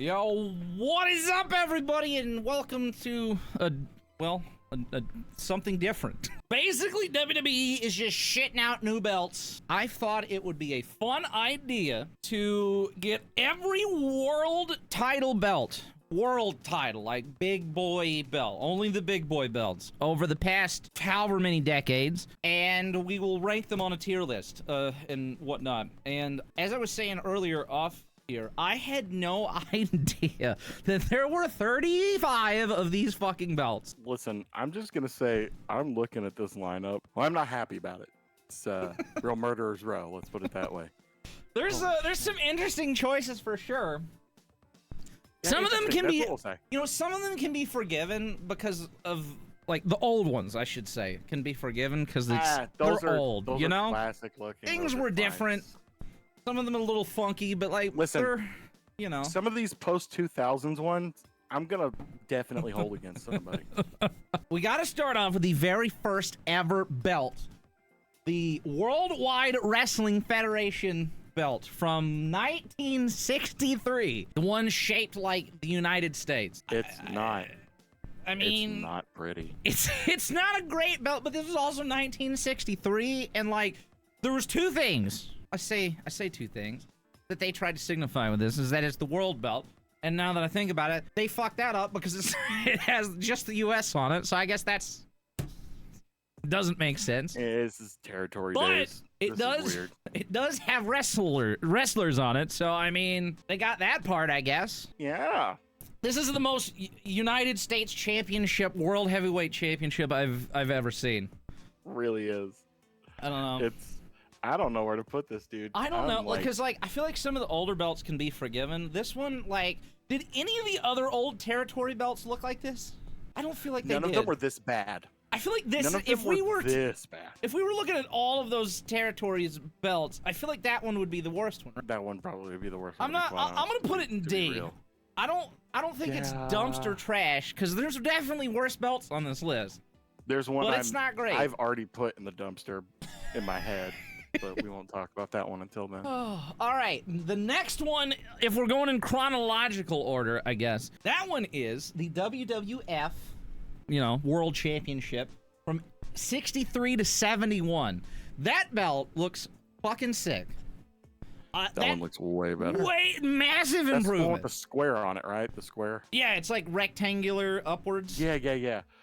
Yo, what is up, everybody, and welcome to something different. Basically, WWE is just shitting out new belts. I thought it would be a fun idea to get every world title belt, world title, like big boy belt, only the big boy belts, over the past however many decades, and we will rank them on a tier list, and whatnot. And as I was saying earlier off here, I had no idea that there were 35 of these fucking belts. Listen, I'm just gonna say I'm looking at this lineup. Well, I'm not happy about it. It's real murderer's row. Let's put it that way. There's some interesting choices for sure. Yeah, some of them can be, what we'll say. you know, some of them can be forgiven because of, like, the old ones, I should say, can be forgiven because they're old. Those you are know, classic looking. things were different. Some of them are a little funky, but like, listen, they're, you know, some of these post 2000s ones, I'm gonna definitely hold against somebody. We got to start off with the very first ever belt, the Worldwide Wrestling Federation belt from 1963, the one shaped like the United States. It's not. I mean, it's not pretty. It's not a great belt, but this was also 1963, and like, there was two things. I say two things that they tried to signify with this, is that it's the world belt, and now that I think about it, they fucked that up because it has just the U.S. on it, so I guess that's doesn't make sense. This is territory But days. it This does have wrestlers on it, so I mean, they got that part, I guess. Yeah. This is the most United States Championship, World Heavyweight Championship I've ever seen. Really is. I don't know. I don't know where to put this, dude. I don't know, because like I feel like some of the older belts can be forgiven. This one, like, did any of the other old territory belts look like this? I don't feel like they did. None of them were this bad. I feel like this. None of them if we were this bad. if we were looking at all of those territories belts, I feel like that one would be the worst one. That one probably would be the worst. I'm gonna put it in D. I don't think it's dumpster trash, because there's definitely worse belts on this list. There's one, but it's not great. I've already put in the dumpster in my head. But we won't talk about that one until then. Oh, all right. The next one, if we're going in chronological order, I guess, that one is the WWF, you know, World Championship from 63 to 71. That belt looks fucking sick. That one looks way better. Massive That's improvement. the one with the square on it, right? The square. Yeah, it's like rectangular upwards. Yeah.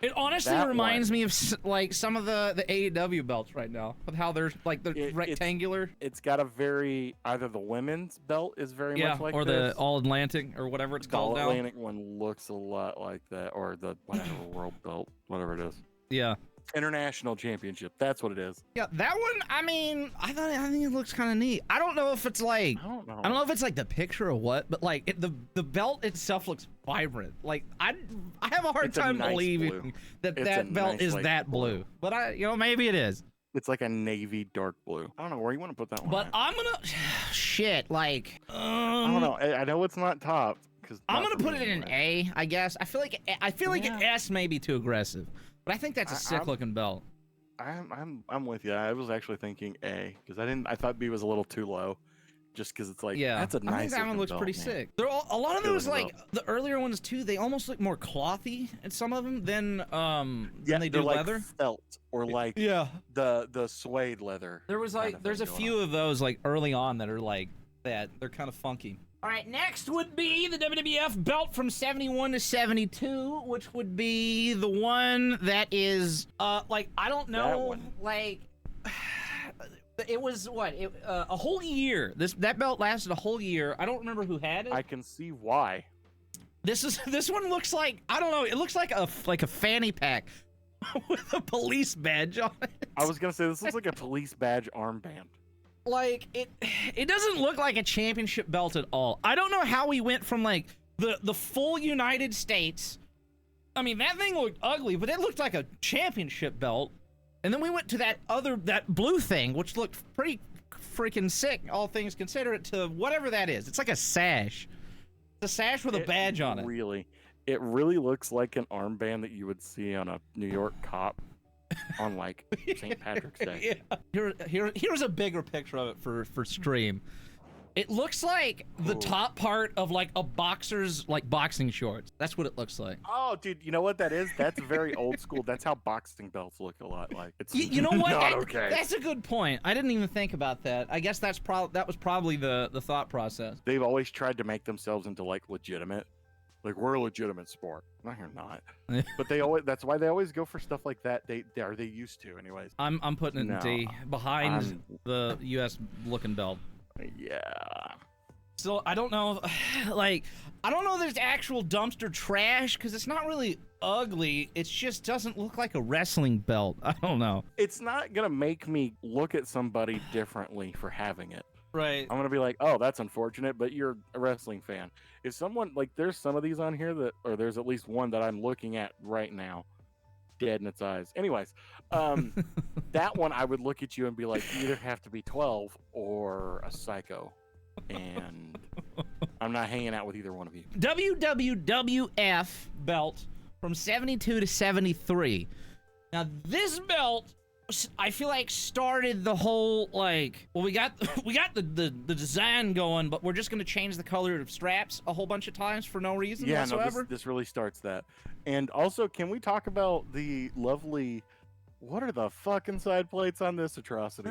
It honestly reminds me of like some of the AEW belts right now, with how they're like rectangular. It's got a very, either the women's belt is very much like or this. The All Atlantic or whatever it's called now. The All Atlantic one looks a lot like that, or the whatever world belt, whatever it is. Yeah. International Championship. That's what it is. Yeah, that one. I mean, I think it looks kind of neat. I don't know if it's like, I don't know if it's like the picture or what, but like the belt itself looks vibrant. Like I have a hard time believing that belt is that blue. But maybe it is. It's like a navy dark blue. I don't know where you want to put that one. But I'm gonna shit like I don't know. I know it's not top because I'm gonna put it in an A. I guess I feel like an S may be too aggressive. But I think that's a sick looking belt. I'm with you. I was actually thinking A because I thought B was a little too low, just because it's like, yeah, that's a nice. I think that one looks pretty sick. There are a lot of those, like the earlier ones too. They almost look more clothy in some of them than they do like leather, felt, or like the suede leather. There was like there's a few of those like early on that are like that. They're kind of funky. All right, next would be the WWF belt from 71 to 72, which would be the one that is, like, I don't know, like, it was, what, a whole year. That belt lasted a whole year. I don't remember who had it. I can see why. This one looks like, I don't know, it looks like a fanny pack with a police badge on it. I was gonna say, this looks like a police badge armband. Like, it doesn't look like a championship belt at all. I don't know how we went from, like, the full United States. I mean, that thing looked ugly, but it looked like a championship belt. And then we went to that blue thing, which looked pretty freaking sick, all things considered, to whatever that is. It's like a sash. It's a sash with a badge on it. It really looks like an armband that you would see on a New York cop. On like St. Patrick's Day. Yeah. Here's a bigger picture of it for stream. It looks like the top part of like a boxer's like boxing shorts. That's what it looks like. Oh, dude, you know what that is? That's very old school. That's how boxing belts look a lot like. It's You know what? not okay. That's a good point. I didn't even think about that. I guess that was probably the thought process. They've always tried to make themselves into like legitimate. Like, we're a legitimate sport. No, you're not. But that's why they always go for stuff like that. They used to anyways. I'm putting it in D, behind the US looking belt. Yeah. So I don't know, like, I don't know if there's actual dumpster trash, because it's not really ugly. It just doesn't look like a wrestling belt. I don't know. It's not gonna make me look at somebody differently for having it. Right. I'm gonna be like, oh, that's unfortunate, but you're a wrestling fan. If someone, like, there's some of these on here or there's at least one that I'm looking at right now, dead in its eyes. Anyways, that one I would look at you and be like, you either have to be 12 or a psycho. And I'm not hanging out with either one of you. WWF belt from 72 to 73. Now this belt, I feel like, started the whole, like, well, we got the design going, but we're just gonna change the color of straps a whole bunch of times for no reason whatsoever. No, this really starts that. And also, can we talk about the lovely, what are the fucking side plates on this atrocity?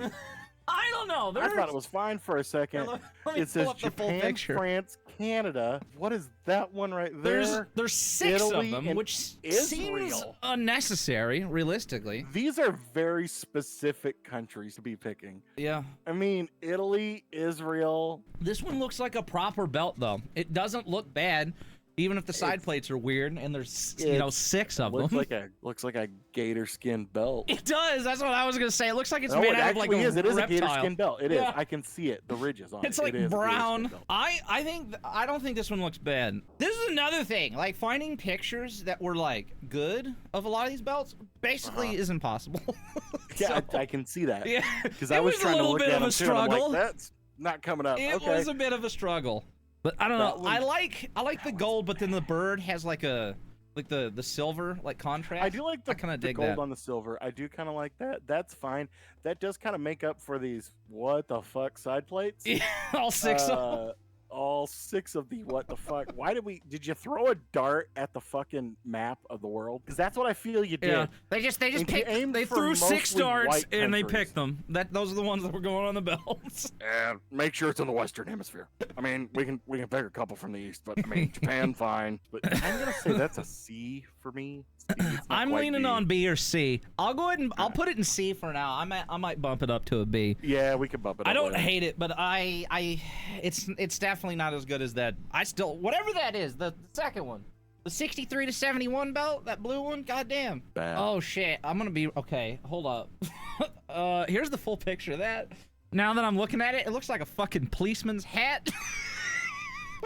I don't know. I thought it was fine for a second. It says Japan, France, Canada. What is that one right there? There's 6 Italy of them, which seems Israel. unnecessary, realistically. These are very specific countries to be picking. Yeah. I mean, Italy, Israel. This one looks like a proper belt, though. It doesn't look bad. Even if the side plates are weird, and there's 6 of them. Looks like a gator skin belt. It does. That's what I was gonna say. It looks like it's made out of like a reptile. It is a gator skin belt. It is. I can see it. The ridges on it. It's like brown. I don't think this one looks bad. This is another thing. Like, finding pictures that were like good of a lot of these belts basically is impossible. Yeah, I can see that. Yeah, because I was trying to look at them too, and I'm like, that's not coming up. It was a bit of a struggle. But I don't know. I like the gold, but then the bird has like the silver like contrast. I do like the gold on the silver. I do kind of like that. That's fine. That does kind of make up for these what the fuck side plates. Yeah, all 6 of them. All 6 of the what the fuck. Why did you throw a dart at the fucking map of the world? Because that's what I feel you did. Yeah, they just picked, they threw 6 darts and they picked them. Those are the ones that were going on the belts. And make sure it's in the Western Hemisphere. I mean, we can pick a couple from the East, but I mean, Japan, fine. But I'm gonna say that's a C for me. I'm leaning on B or C. I'll go ahead and I'll put it in C for now. I might bump it up to a B. Yeah, we can bump it up. I don't hate it, but it's definitely not as good as that. Whatever that is, the second one. The 63 to 71 belt, that blue one, goddamn. Bad. Oh shit, I'm gonna be okay. Hold up. Here's the full picture of that. Now that I'm looking at it, it looks like a fucking policeman's hat.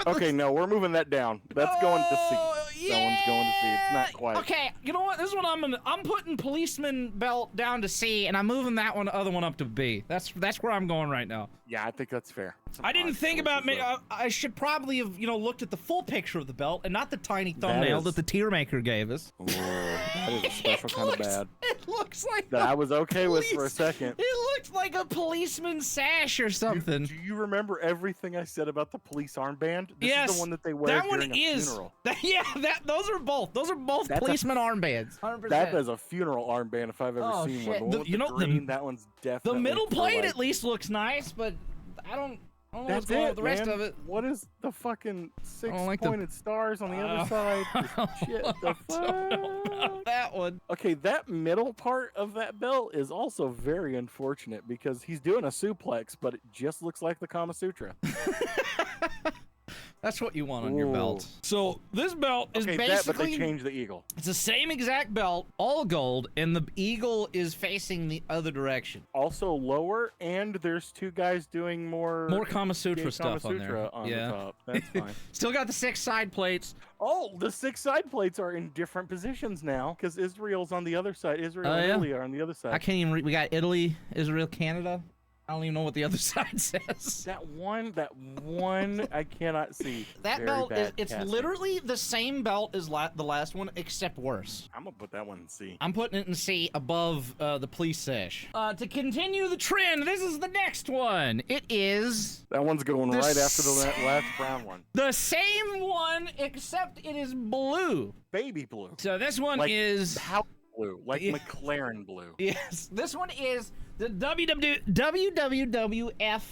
Okay, no, we're moving that down. That's going to C. Yeah. That one's going to C. It's not quite. Okay, you know what? This one I'm putting policeman belt down to C, and I'm moving that other one up to B. That's where I'm going right now. Yeah, I think that's fair. I didn't think about me. I should probably have looked at the full picture of the belt and not the tiny thumbnail that the tier maker gave us. Whoa, that is a special kind of bad. It looks like that I was okay with for a second. It looked like a policeman's sash or something. Do you remember everything I said about the police armband? This yes, is the one that they wear during a funeral. Those are both. Those are both policeman armbands. 100%. That is a funeral armband if I've ever seen one. The one with the green, that one's definitely. The middle plate at least looks nice, but I don't know what's going on with the rest of it. What is the fucking 6 pointed stars on the other side? Shit, the fuck? That one. Okay, that middle part of that belt is also very unfortunate because he's doing a suplex, but it just looks like the Kama Sutra. That's what you want on your belt. So this belt is basically... but they changed the eagle. It's the same exact belt, all gold, and the eagle is facing the other direction. Also lower, and there's 2 guys doing more Kama Sutra stuff on there. On the top. That's fine. Still got the 6 side plates. Oh, the 6 side plates are in different positions now because Israel's on the other side. Israel and Italy are on the other side. I can't even read. We got Italy, Israel, Canada. I don't even know what the other side says. That one, I cannot see. That Very belt is, bad it's casting. literally the same belt as the last one, except worse. I'm gonna put that one in C. I'm putting it in C above the police sash. To continue the trend, this is the next one. It is That one's going right after the last brown one. the same one, except it is blue. Baby blue. So this one Like is... house blue, like Yeah. McLaren blue. Yes, this one is the WWF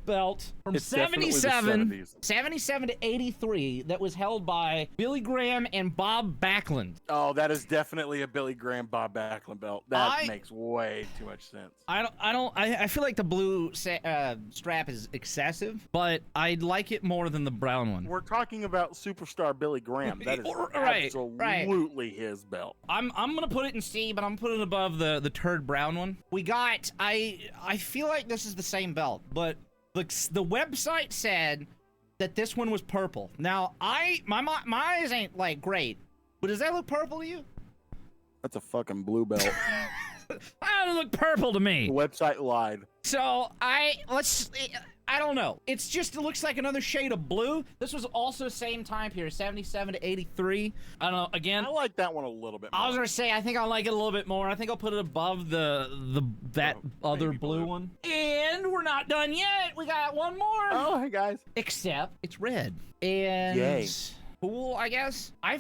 belt from It's definitely the 77 to 83 that was held by Billy Graham and Bob Backlund. Oh, that is definitely a Billy Graham Bob Backlund belt. That makes way too much sense. I feel like the blue strap is excessive, but I like it more than the brown one. We're talking about superstar Billy Graham. That is Right, absolutely his belt. I'm gonna put it in C, but I'm putting it above the turd brown one. We got I feel like this is the same belt, but the website said that this one was purple. Now my eyes ain't like great, but does that look purple to you? That's a fucking blue belt. That doesn't look purple to me. The website lied. So I don't know. It looks like another shade of blue. This was also same time period, 77 to 83. I don't know. Again, I like that one a little bit more. I was gonna say I think I like it a little bit more. I think I'll put it above that other blue one. And we're not done yet. We got one more. Oh, hey guys. Except it's red. And Yay. cool, I guess. I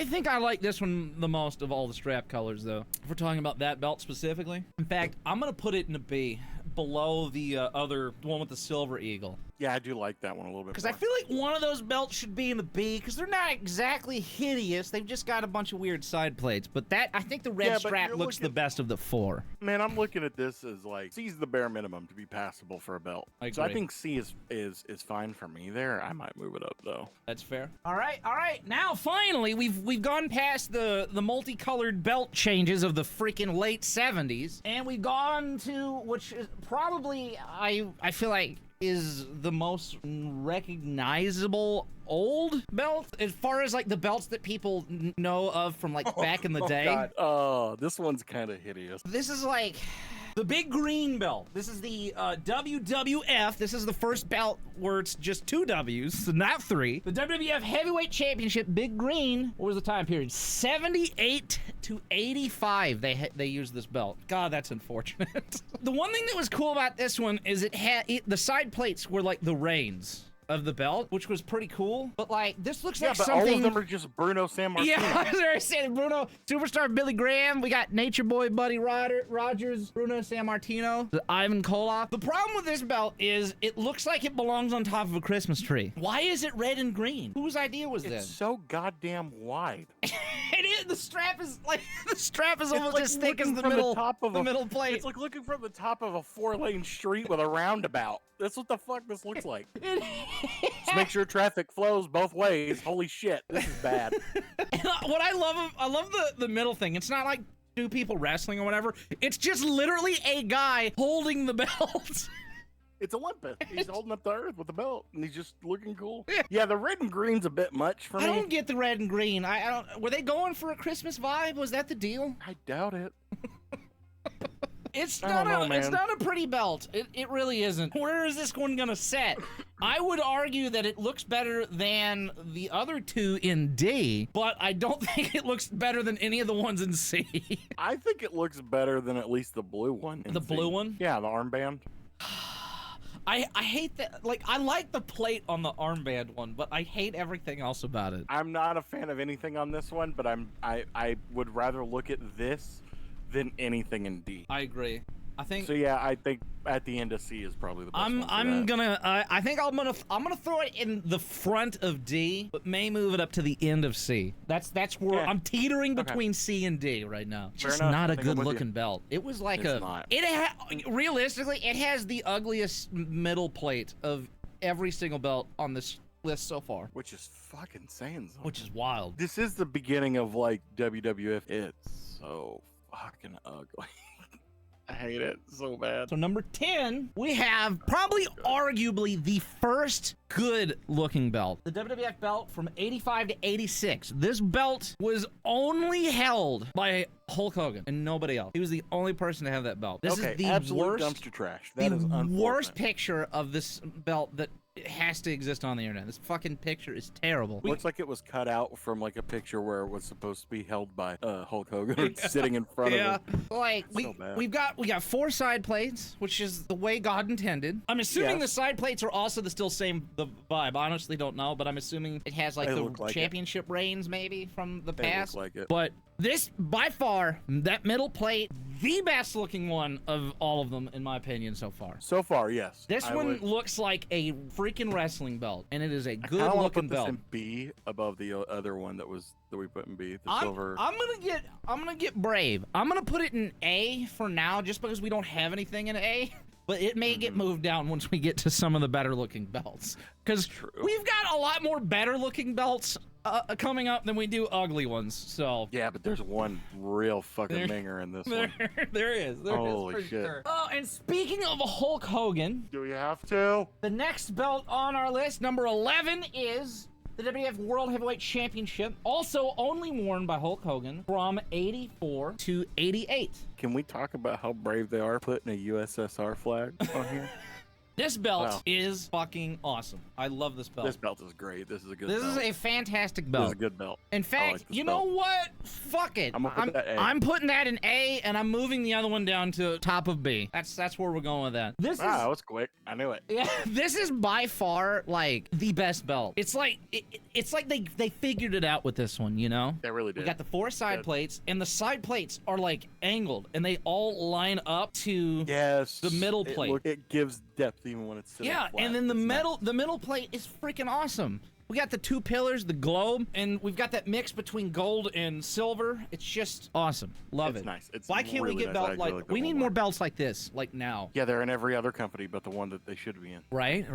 think I like this one the most of all the strap colors, though. If we're talking about that belt specifically. In fact, I'm gonna put it in a B, below the other one with the silver eagle. Yeah, I do like that one a little bit. Because I feel like one of those belts should be in the B, because they're not exactly hideous. They've just got a bunch of weird side plates. But I think the red strap looks the best of the four. Man, I'm looking at this as like C's the bare minimum to be passable for a belt. So I think C is fine for me there. I might move it up though. That's fair. All right. Now finally, we've gone past the multicolored belt changes of the freaking late 70s, and we've gone to which is probably I feel like is the most recognizable old belt as far as like the belts that people know of from like back in the day. God. Oh, this one's kind of hideous. This is like the big green belt. This is the WWF. This is the first belt where it's just 2 W's, not 3. The WWF Heavyweight Championship, big green. What was the time period? 78 to 85. They used this belt. God, that's unfortunate. The one thing that was cool about this one is the side plates were like the reins of the belt, which was pretty cool. But like, this looks like something. All of them are just Bruno Sammartino. Yeah, I was already saying Bruno, superstar Billy Graham. We got Nature Boy Buddy Rogers, Bruno Sammartino, Ivan Koloff. The problem with this belt is it looks like it belongs on top of a Christmas tree. Why is it red and green? Whose idea was this? It's so goddamn wide. The strap is almost like as thick as the from middle top of the middle plate. It's like looking from the top of a 4-lane street with a roundabout. That's what the fuck this looks like. Just make sure traffic flows both ways. Holy shit, this is bad. And what I love the middle thing. It's not like 2 people wrestling or whatever. It's just literally a guy holding the belt. It's Olympus. He's holding up the earth with the belt, and he's just looking cool. Yeah, the red and green's a bit much for me. I don't get the red and green. I don't. Were they going for a Christmas vibe? Was that the deal? I doubt it. It's not a pretty belt. It really isn't. Where is this one gonna set? I would argue that it looks better than the other 2 in D, but I don't think it looks better than any of the ones in C. I think it looks better than at least the blue one. The blue one? Yeah, the armband. I hate that. Like, I like the plate on the armband one, but I hate everything else about it. I'm not a fan of anything on this one, but I would rather look at this than anything in D. I agree. I think so. Yeah, I think at the end of C is probably the best. I think I'm gonna throw it in the front of D, but may move it up to the end of C. That's where I'm teetering between C and D right now. Just not a good looking belt. It was like realistically, it has the ugliest middle plate of every single belt on this list so far, which is fucking saying something. Which is wild. This is the beginning of like WWF. It's so fucking ugly. I hate it so bad. So number 10, we have probably arguably the first good looking belt. The WWF belt from 85 to 86. This belt was only held by Hulk Hogan and nobody else. He was the only person to have that belt. This is the absolute worst dumpster trash. That is the unfortunate. worst picture of this belt that has to exist on the internet. This fucking picture is terrible. Looks like it was cut out from like a picture where it was supposed to be held by Hulk Hogan sitting in front of him. Like we got 4 side plates, which is the way God intended. I'm assuming the side plates are also the vibe. I honestly don't know, but I'm assuming it has like the championship reigns maybe from the past. Look like it. But this, by far, that middle plate, the best looking one of all of them, in my opinion, so far. So far, yes. This one looks like a freaking wrestling belt, and it is a good looking belt. I want to put this in B above the other one that we put in B, the silver. I'm gonna get brave. I'm gonna put it in A for now, just because we don't have anything in A. But it may get moved down once we get to some of the better looking belts, because we've got a lot more better looking belts coming up than we do ugly ones. So yeah, but there's one real fucking minger in this one. There is. Holy shit. Sure. Oh, and speaking of Hulk Hogan, do we have to? The next belt on our list, number 11, is the WWF World Heavyweight Championship, also only worn by Hulk Hogan from 84 to 88. Can we talk about how brave they are putting a USSR flag on here? This belt is fucking awesome. I love this belt. This belt is great. This is a good belt. This is a fantastic belt. This is a good belt. In fact, you know what? Fuck it. I'm putting that in A, and I'm moving the other one down to top of B. That's where we're going with that. That was quick. I knew it. Yeah, this is by far like the best belt. It's like they figured it out with this one, you know? They really did. We got the 4 side plates, and the side plates are like angled, and they all line up to the middle plate. It gives depth even when it's sitting flat. And then the middle plate is freaking awesome. We got the 2 pillars, the globe, and we've got that mix between gold and silver. It's just awesome. Love it. It's nice. It's Why can't we get belts like we need more belts like this, like now? Yeah, they're in every other company but the one that they should be in. Right.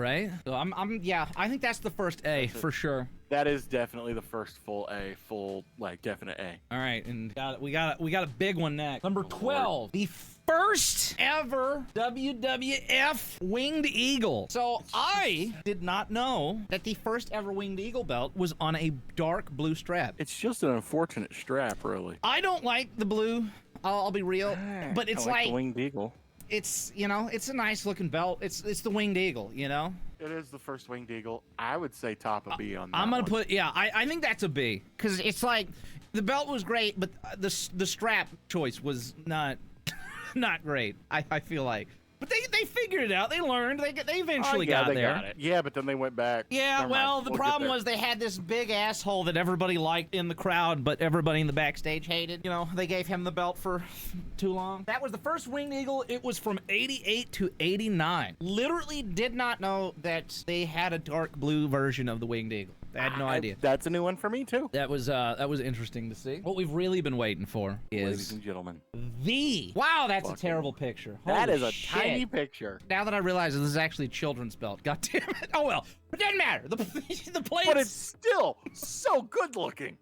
So I think that's the first A for sure. That is definitely the first full definite A. All right, and we got a big one next. Number 12, the first ever WWF Winged Eagle. So I did not know that the first ever Winged Eagle belt was on a dark blue strap. It's just an unfortunate strap, really. I don't like the blue. I'll be real, but it's like the Winged Eagle. It's it's a nice looking belt. It's the Winged Eagle, you know. It is the first Winged Eagle. I would say top of B on that. I'm gonna put I think that's a B, because it's like the belt was great, but the strap choice was not great. I feel like. But they figured it out. They learned. They eventually got there. Got it. Yeah, but then they went back. Yeah, the problem was they had this big asshole that everybody liked in the crowd, but everybody in the backstage hated. You know, they gave him the belt for too long. That was the first Winged Eagle. It was from 88 to 89. Literally did not know that they had a dark blue version of the Winged Eagle. I had no idea. That's a new one for me too. That was interesting to see. What we've really been waiting for is, ladies and gentlemen, that's a terrible picture. That Holy is a shit. tiny picture. Now that I realize this is actually a children's belt. God damn it. Oh well. It doesn't matter. The plates. But it's still so good looking.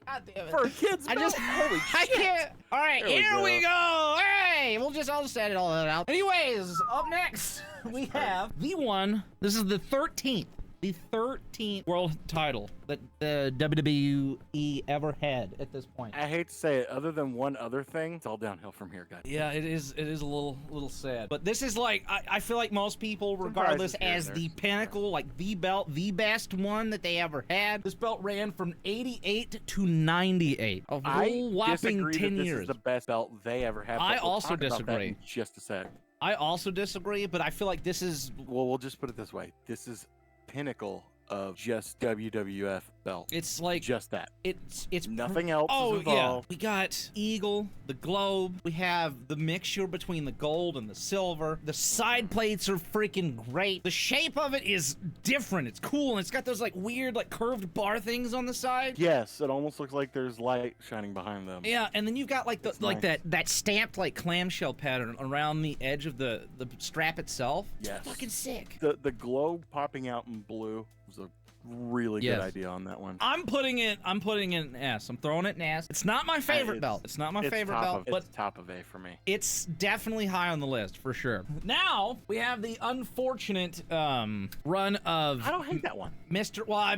God damn it. For a kid's belt. Holy shit. I can't. All right, here we go. Hey, I'll just edit all that out. Anyways, up next we have the one. This is the 13th. The 13th world title that the WWE ever had at this point. I hate to say it, other than one other thing, it's all downhill from here, guys. Yeah, it is a little sad. But this is like, I feel like most people regard this as the pinnacle, like the belt, the best one that they ever had. This belt ran from 88 to 98. A whole whopping 10 years. This is the best belt they ever had. I also disagree. In just a sec. I also disagree, but I feel like this is... Well, we'll just put it this way. This is pinnacle of just WWF belt. It's like just that. It's nothing else is involved. Yeah. We got Eagle, the globe. We have the mixture between the gold and the silver. The side plates are freaking great. The shape of it is different. It's cool, and it's got those like weird like curved bar things on the side. Yes, it almost looks like there's light shining behind them. Yeah, and then you've got like that stamped like clamshell pattern around the edge of the strap itself. Yes. It's fucking sick. The globe popping out in blue was a really Yes. good idea on that one. I'm putting it in S. I'm throwing it in S. It's not my favorite belt. It's not my favorite belt, but it's top of A for me. it's definitely high on the list for sure. Now we have the unfortunate run of I don't hate that one. Mr. Well,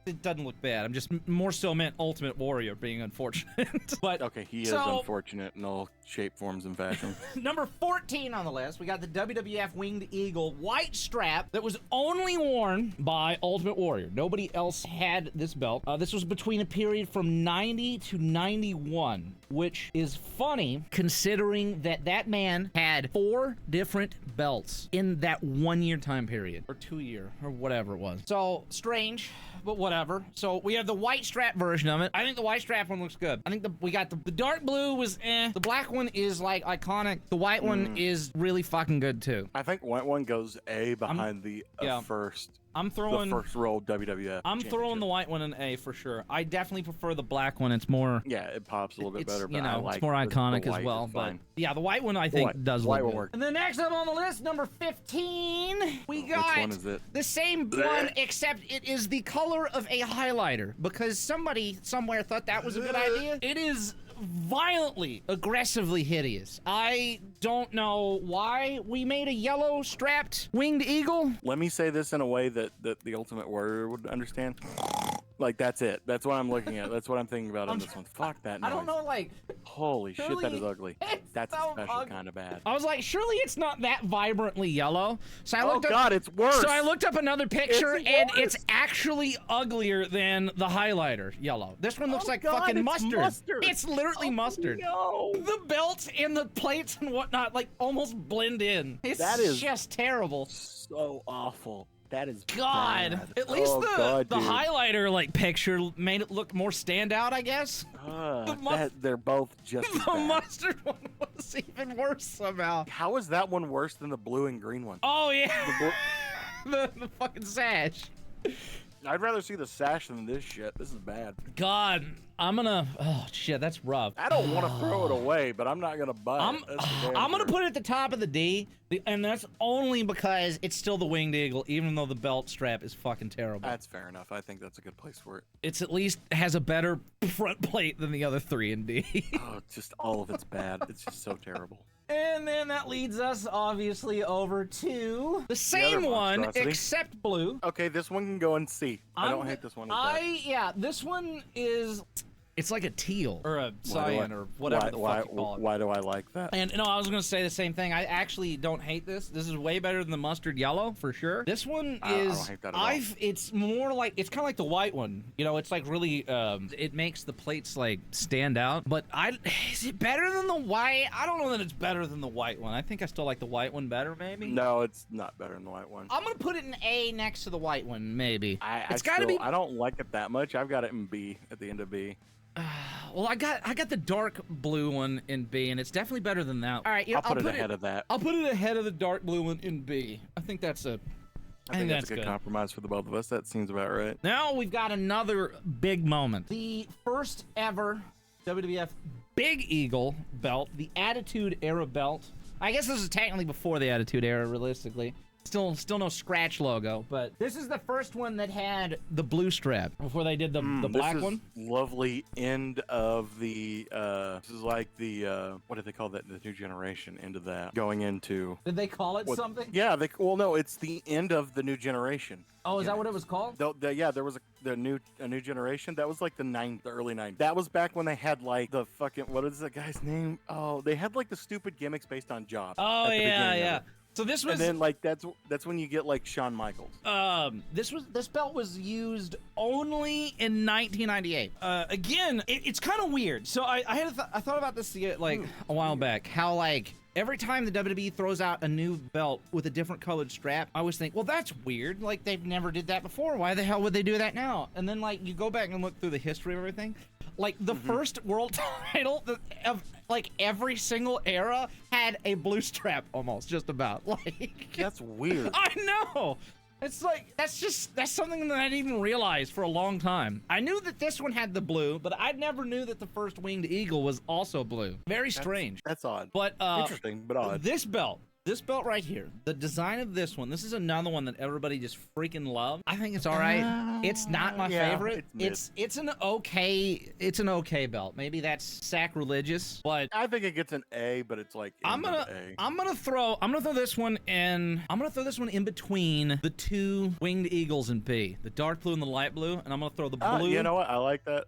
it doesn't look bad. I'm just more so meant Ultimate Warrior being unfortunate. But Okay, he is So- unfortunate in all shape, forms, and fashion. number 14 on the list, we got the WWF Winged Eagle white strap that was only worn by Ultimate Warrior. Nobody else had this belt. This was between a period from 90 to 91, which is funny considering that man had 4 different belts in that 1 year time period, or 2 year, or whatever it was. So strange, but whatever. So we have the white strap version of it. I think the white strap one looks good. I think we got the dark blue was the black one is like iconic. The white one is really fucking good too. I think white one goes A behind the yeah. first. I'm throwing The first roll WWF. I'm throwing the white one in A for sure. I definitely prefer the black one. It's more Yeah, it pops a little bit it's, better, but you know, I like it's more the iconic white as well. is But fine. yeah, the white one I think does white look will good. work. And the next up on the list, number 15, we Which got one is it? the same one, except it is the color of a highlighter because somebody somewhere thought that was a good idea. It is violently, aggressively hideous. I don't know why we made a yellow strapped winged eagle. Let me say this in a way that the Ultimate Warrior would understand. Like, that's it. That's what I'm looking at. That's what I'm thinking about on this one. Fuck that noise. I don't know, like, Holy shit, that is ugly. it's That's so a special ugly. kind of bad. I was like, surely it's not that vibrantly yellow. So I looked up, God, it's worse. So I looked up another picture, It's and worse. it's actually uglier than the highlighter yellow. This one looks like God, fucking it's mustard. mustard. It's literally mustard. No. The belts and the plates and whatnot like almost blend in. It's That is- just terrible. So awful. That is God, bad. at least Oh, the God, the dude. highlighter like picture made it look more standout, I guess. the mus- They're both just as The bad. mustard one was even worse somehow. How is that one worse than the blue and green one? Oh yeah, the fucking sash. I'd rather see the sash than this shit. This is bad. God, I'm gonna. Oh shit, that's rough. I don't want to throw it away, but I'm not gonna buy it. That's for damn I'm gonna sure. put it at the top of the D, and that's only because it's still the winged eagle, even though the belt strap is fucking terrible. That's fair enough. I think that's a good place for it. It's at least has a better front plate than the other 3 in D. Oh, just all of it's bad. It's just so terrible. And then that leads us obviously over to the same other one monstrosity. except blue. Okay, this one can go in C. I don't hate this one. As bad. Yeah, this one is. It's like a teal or a cyan or whatever the fuck you call it. Why do I like that? And no, I was gonna say the same thing. I actually don't hate this. This is way better than the mustard yellow for sure. This one I is. don't hate that at all. It's more like it's kind of like the white one. You know, it's like really. It makes the plates like stand out. But is it better than the white? I don't know that it's better than the white one. I think I still like the white one better, maybe. No, it's not better than the white one. I'm gonna put it in A next to the white one, maybe. It's got to be. I don't like it that much. I've got it in B at the end of B. Well, I got the dark blue one in B, and it's definitely better than that. All right, I'll put it ahead of that. I'll put it ahead of the dark blue one in B. I think that's a. I think that's a good compromise for the both of us. That seems about right. Now we've got another big moment. The first ever WWF Big Eagle belt, the Attitude Era belt. I guess this is technically before the Attitude Era, realistically. Still no scratch logo, but this is the first one that had the blue strap before they did the black this is one. Lovely end of the. This is like the what do they call that? The new generation end of that. Going into. Did they call it something? Yeah. Well, no, it's the end of the new generation. Oh, is that what it was called? Yeah, there was a new generation. That was like the early 90s. That was back when they had like the fucking what is that guy's name? Oh, they had like the stupid gimmicks based on jobs. Oh at the beginning of yeah. it. So this was, and then like that's when you get like Shawn Michaels. this belt was used only in 1998. Again, it's kind of weird. So I thought about this like a while back. How like every time the WWE throws out a new belt with a different colored strap, I always think, well, that's weird. Like they've never did that before. Why the hell would they do that now? And then like you go back and look through the history of everything. Like the first world title of like every single era had a blue strap almost just about. Like That's weird. I know. It's like that's something that I didn't even realize for a long time. I knew that this one had the blue, but I never knew that the first winged eagle was also blue. Very strange. That's odd. But Interesting, but odd. This belt This belt right here, the design of this one, this is another one that everybody just freaking loves. I think it's all right. It's not my favorite. It's an okay belt. Maybe that's sacrilegious, but I think it gets an A, but it's like I'm gonna throw this one in between the two winged eagles in B, the dark blue and the light blue, and I'm gonna throw the blue. You know what? I like that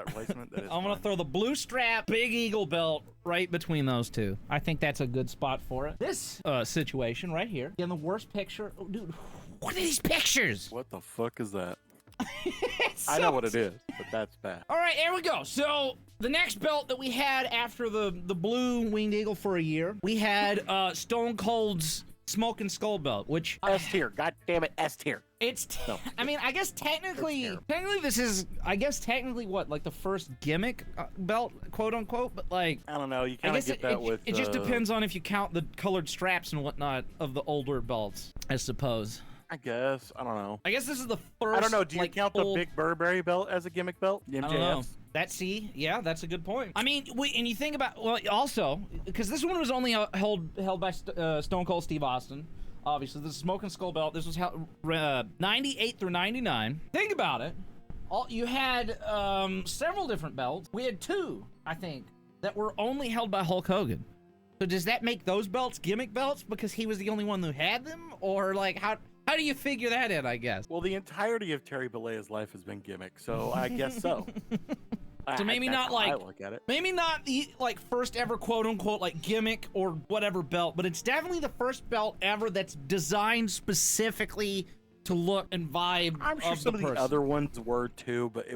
placement. I'm gonna throw the blue strap big eagle belt right between those two. I think that's a good spot for it. This situation right here, in the worst picture. Oh, dude, what are these pictures? What the fuck is that? I know what it is, but that's bad. All right, here we go. So the next belt that we had after the blue winged eagle for a year, we had Stone Cold's Smoking Skull belt, which S tier. God damn it, S tier. I mean, I guess technically this is, what, like the first gimmick belt, quote unquote, but like, I don't know, you kind of get that with... It just depends on if you count the colored straps and whatnot of the older belts, I suppose. I guess. I don't know. I guess this is the first... I don't know, do you count the Big Burberry belt as a gimmick belt? The MJF? I don't know. Yeah, that's a good point. I mean, and you think about, well, also, because this one was only held by Stone Cold Steve Austin. Obviously, the Smoking Skull belt, this was held 98 through 99. Think about it. You had several different belts. We had two, I think, that were only held by Hulk Hogan. So does that make those belts gimmick belts because he was the only one who had them? Or like, how do you figure that in, I guess? Well, the entirety of Terry Bollea's life has been gimmick, so I guess so. So maybe not like, I look at it. Maybe not the like first ever quote unquote like gimmick or whatever belt, but it's definitely the first belt ever that's designed specifically to look and vibe. I'm sure some of the other ones were too, but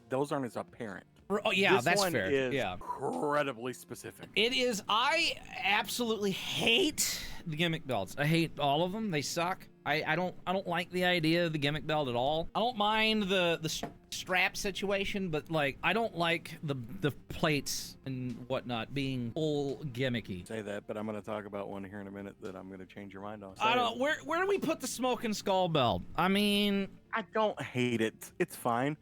those aren't as apparent. Oh yeah, this that's one fair. Is yeah, incredibly specific. It is. I absolutely hate the gimmick belts. I hate all of them. They suck. I don't like the idea of the gimmick belt at all. I don't mind the strap situation, but like I don't like the plates and whatnot being full gimmicky. Say that, but I'm going to talk about one here in a minute that I'm going to change your mind on. I don't. Where do we put the Smoking Skull belt? I mean, I don't hate it. It's fine.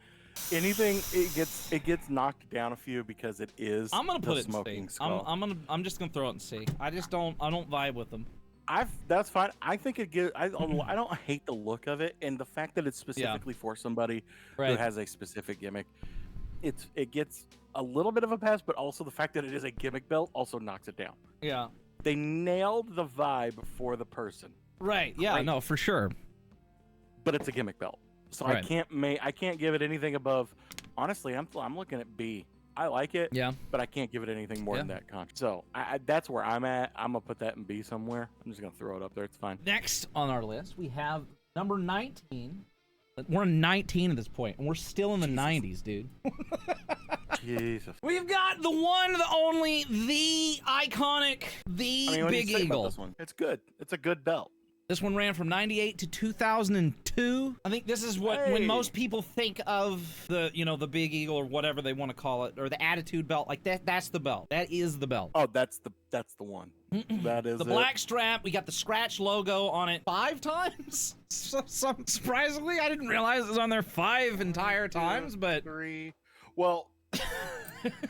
Anything it gets knocked down a few because it is. I'm gonna put it Smoking in C. Skull. I'm just gonna throw it in C. I don't vibe with them. That's fine. I think it gives. I don't hate the look of it, and the fact that it's specifically for somebody who has a specific gimmick. It gets a little bit of a pass, but also the fact that it is a gimmick belt also knocks it down. Yeah. They nailed the vibe for the person. Right. Yeah. Right? No, for sure. But it's a gimmick belt, so right. I can't give it anything above. Honestly, I'm looking at B. I like it, yeah, but I can't give it anything more than that. So that's where I'm at. I'm gonna put that in B somewhere. I'm just gonna throw it up there. It's fine. Next on our list, we have number 19. We're on 19 at this point, and we're still in the 90s, dude. Jesus. We've got the one, the only, the iconic, the Big Eagle. This one, it's good. It's a good belt. This one ran from 98 to 2002. I think this is when most people think of the, the Big Eagle or whatever they want to call it, or the Attitude belt. Like that's the belt. That is the belt. Oh, that's the one. That is the black strap. We got the scratch logo on it 5 times. So surprisingly, I didn't realize it was on there 5 entire times, but 3. Well,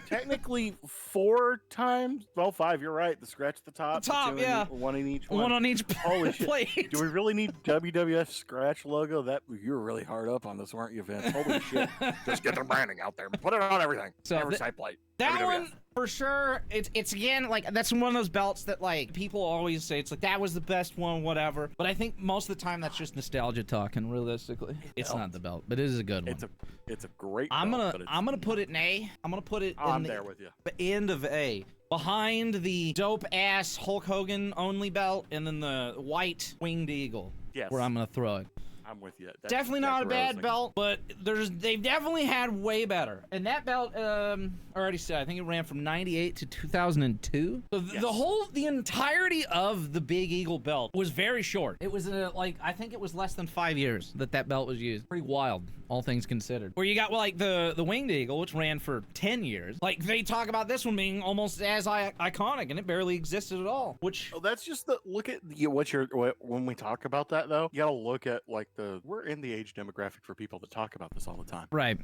technically 4 times. Well, 5. You're right. The scratch at the top. The top, yeah. One in each one. One on each Holy plate. Shit. Do we really need WWF scratch logo? You were really hard up on this, weren't you, Vince? Holy shit. Just get the branding out there. Put it on everything. So every side plate. That WWF. one, for sure, it's again, like, that's one of those belts that, like, people always say, it's like, that was the best one, whatever. But I think most of the time, that's just nostalgia talking, realistically. It's not the belt, but it is a good one. It's a great belt. I'm gonna put it in A. I'm gonna put it in there with you. The end of A. Behind the dope-ass Hulk Hogan only belt, and then the white winged eagle. Yes. Where I'm gonna throw it. I'm with you. Definitely not a bad belt, but they've definitely had way better. And that belt, I already said, I think it ran from 98 to 2002. So the entirety of the Big Eagle belt was very short. It was I think it was less than 5 years that belt was used. Pretty wild, all things considered. Where you got like the Winged Eagle, which ran for 10 years. Like they talk about this one being almost as iconic, and it barely existed at all. Which that's just look at when we talk about that though, you gotta look at like we're in the age demographic for people that talk about this all the time. Right.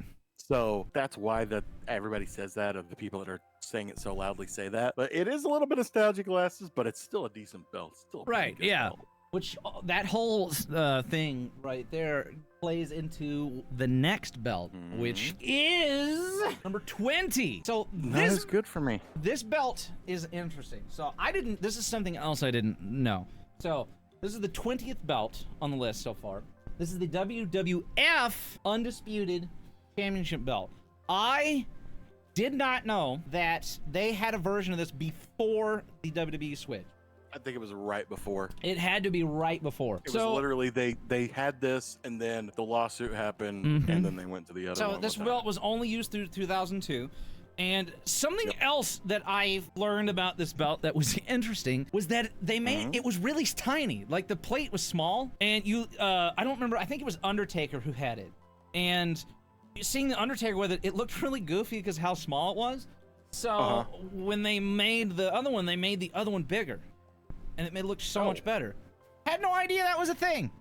So that's why that everybody says that, or the people that are saying it so loudly say that. But it is a little bit nostalgia glasses, but it's still a decent belt. It's still a pretty Right, good yeah. belt. Which that whole thing right there plays into the next belt, which is number 20. So That is good for me. this belt is interesting. So this is something else I didn't know. So this is the 20th belt on the list so far. This is the WWF Undisputed Championship belt. I did not know that they had a version of this before the WWE switch. I think it was right before. It had to be right before. It was literally they had this, and then the lawsuit happened, and then they went to the other one. So this belt was only used through 2002. And something else that I've learned about this belt that was interesting was that they made it was really tiny. Like the plate was small, and I don't remember. I think it was Undertaker who had it, and seeing the Undertaker with it, it looked really goofy because how small it was. So when they made the other one, they made the other one bigger, and it made it look so much better. Had no idea that was a thing.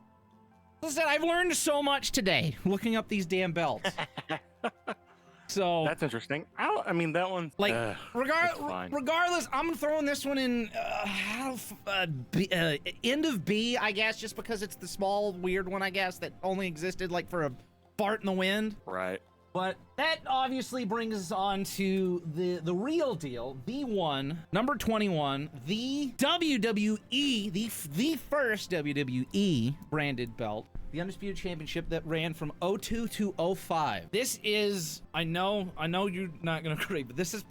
Listen, I've learned so much today looking up these damn belts. So that's interesting. I mean, that one, like, regardless, I'm throwing this one in end of B, I guess, just because it's the small, weird one, I guess, that only existed like for a fart in the wind. Right. But that obviously brings us on to the real deal, the one, number 21, the WWE, the first WWE branded belt, the Undisputed Championship that ran from 02 to 05. This is, I know you're not gonna agree, but this is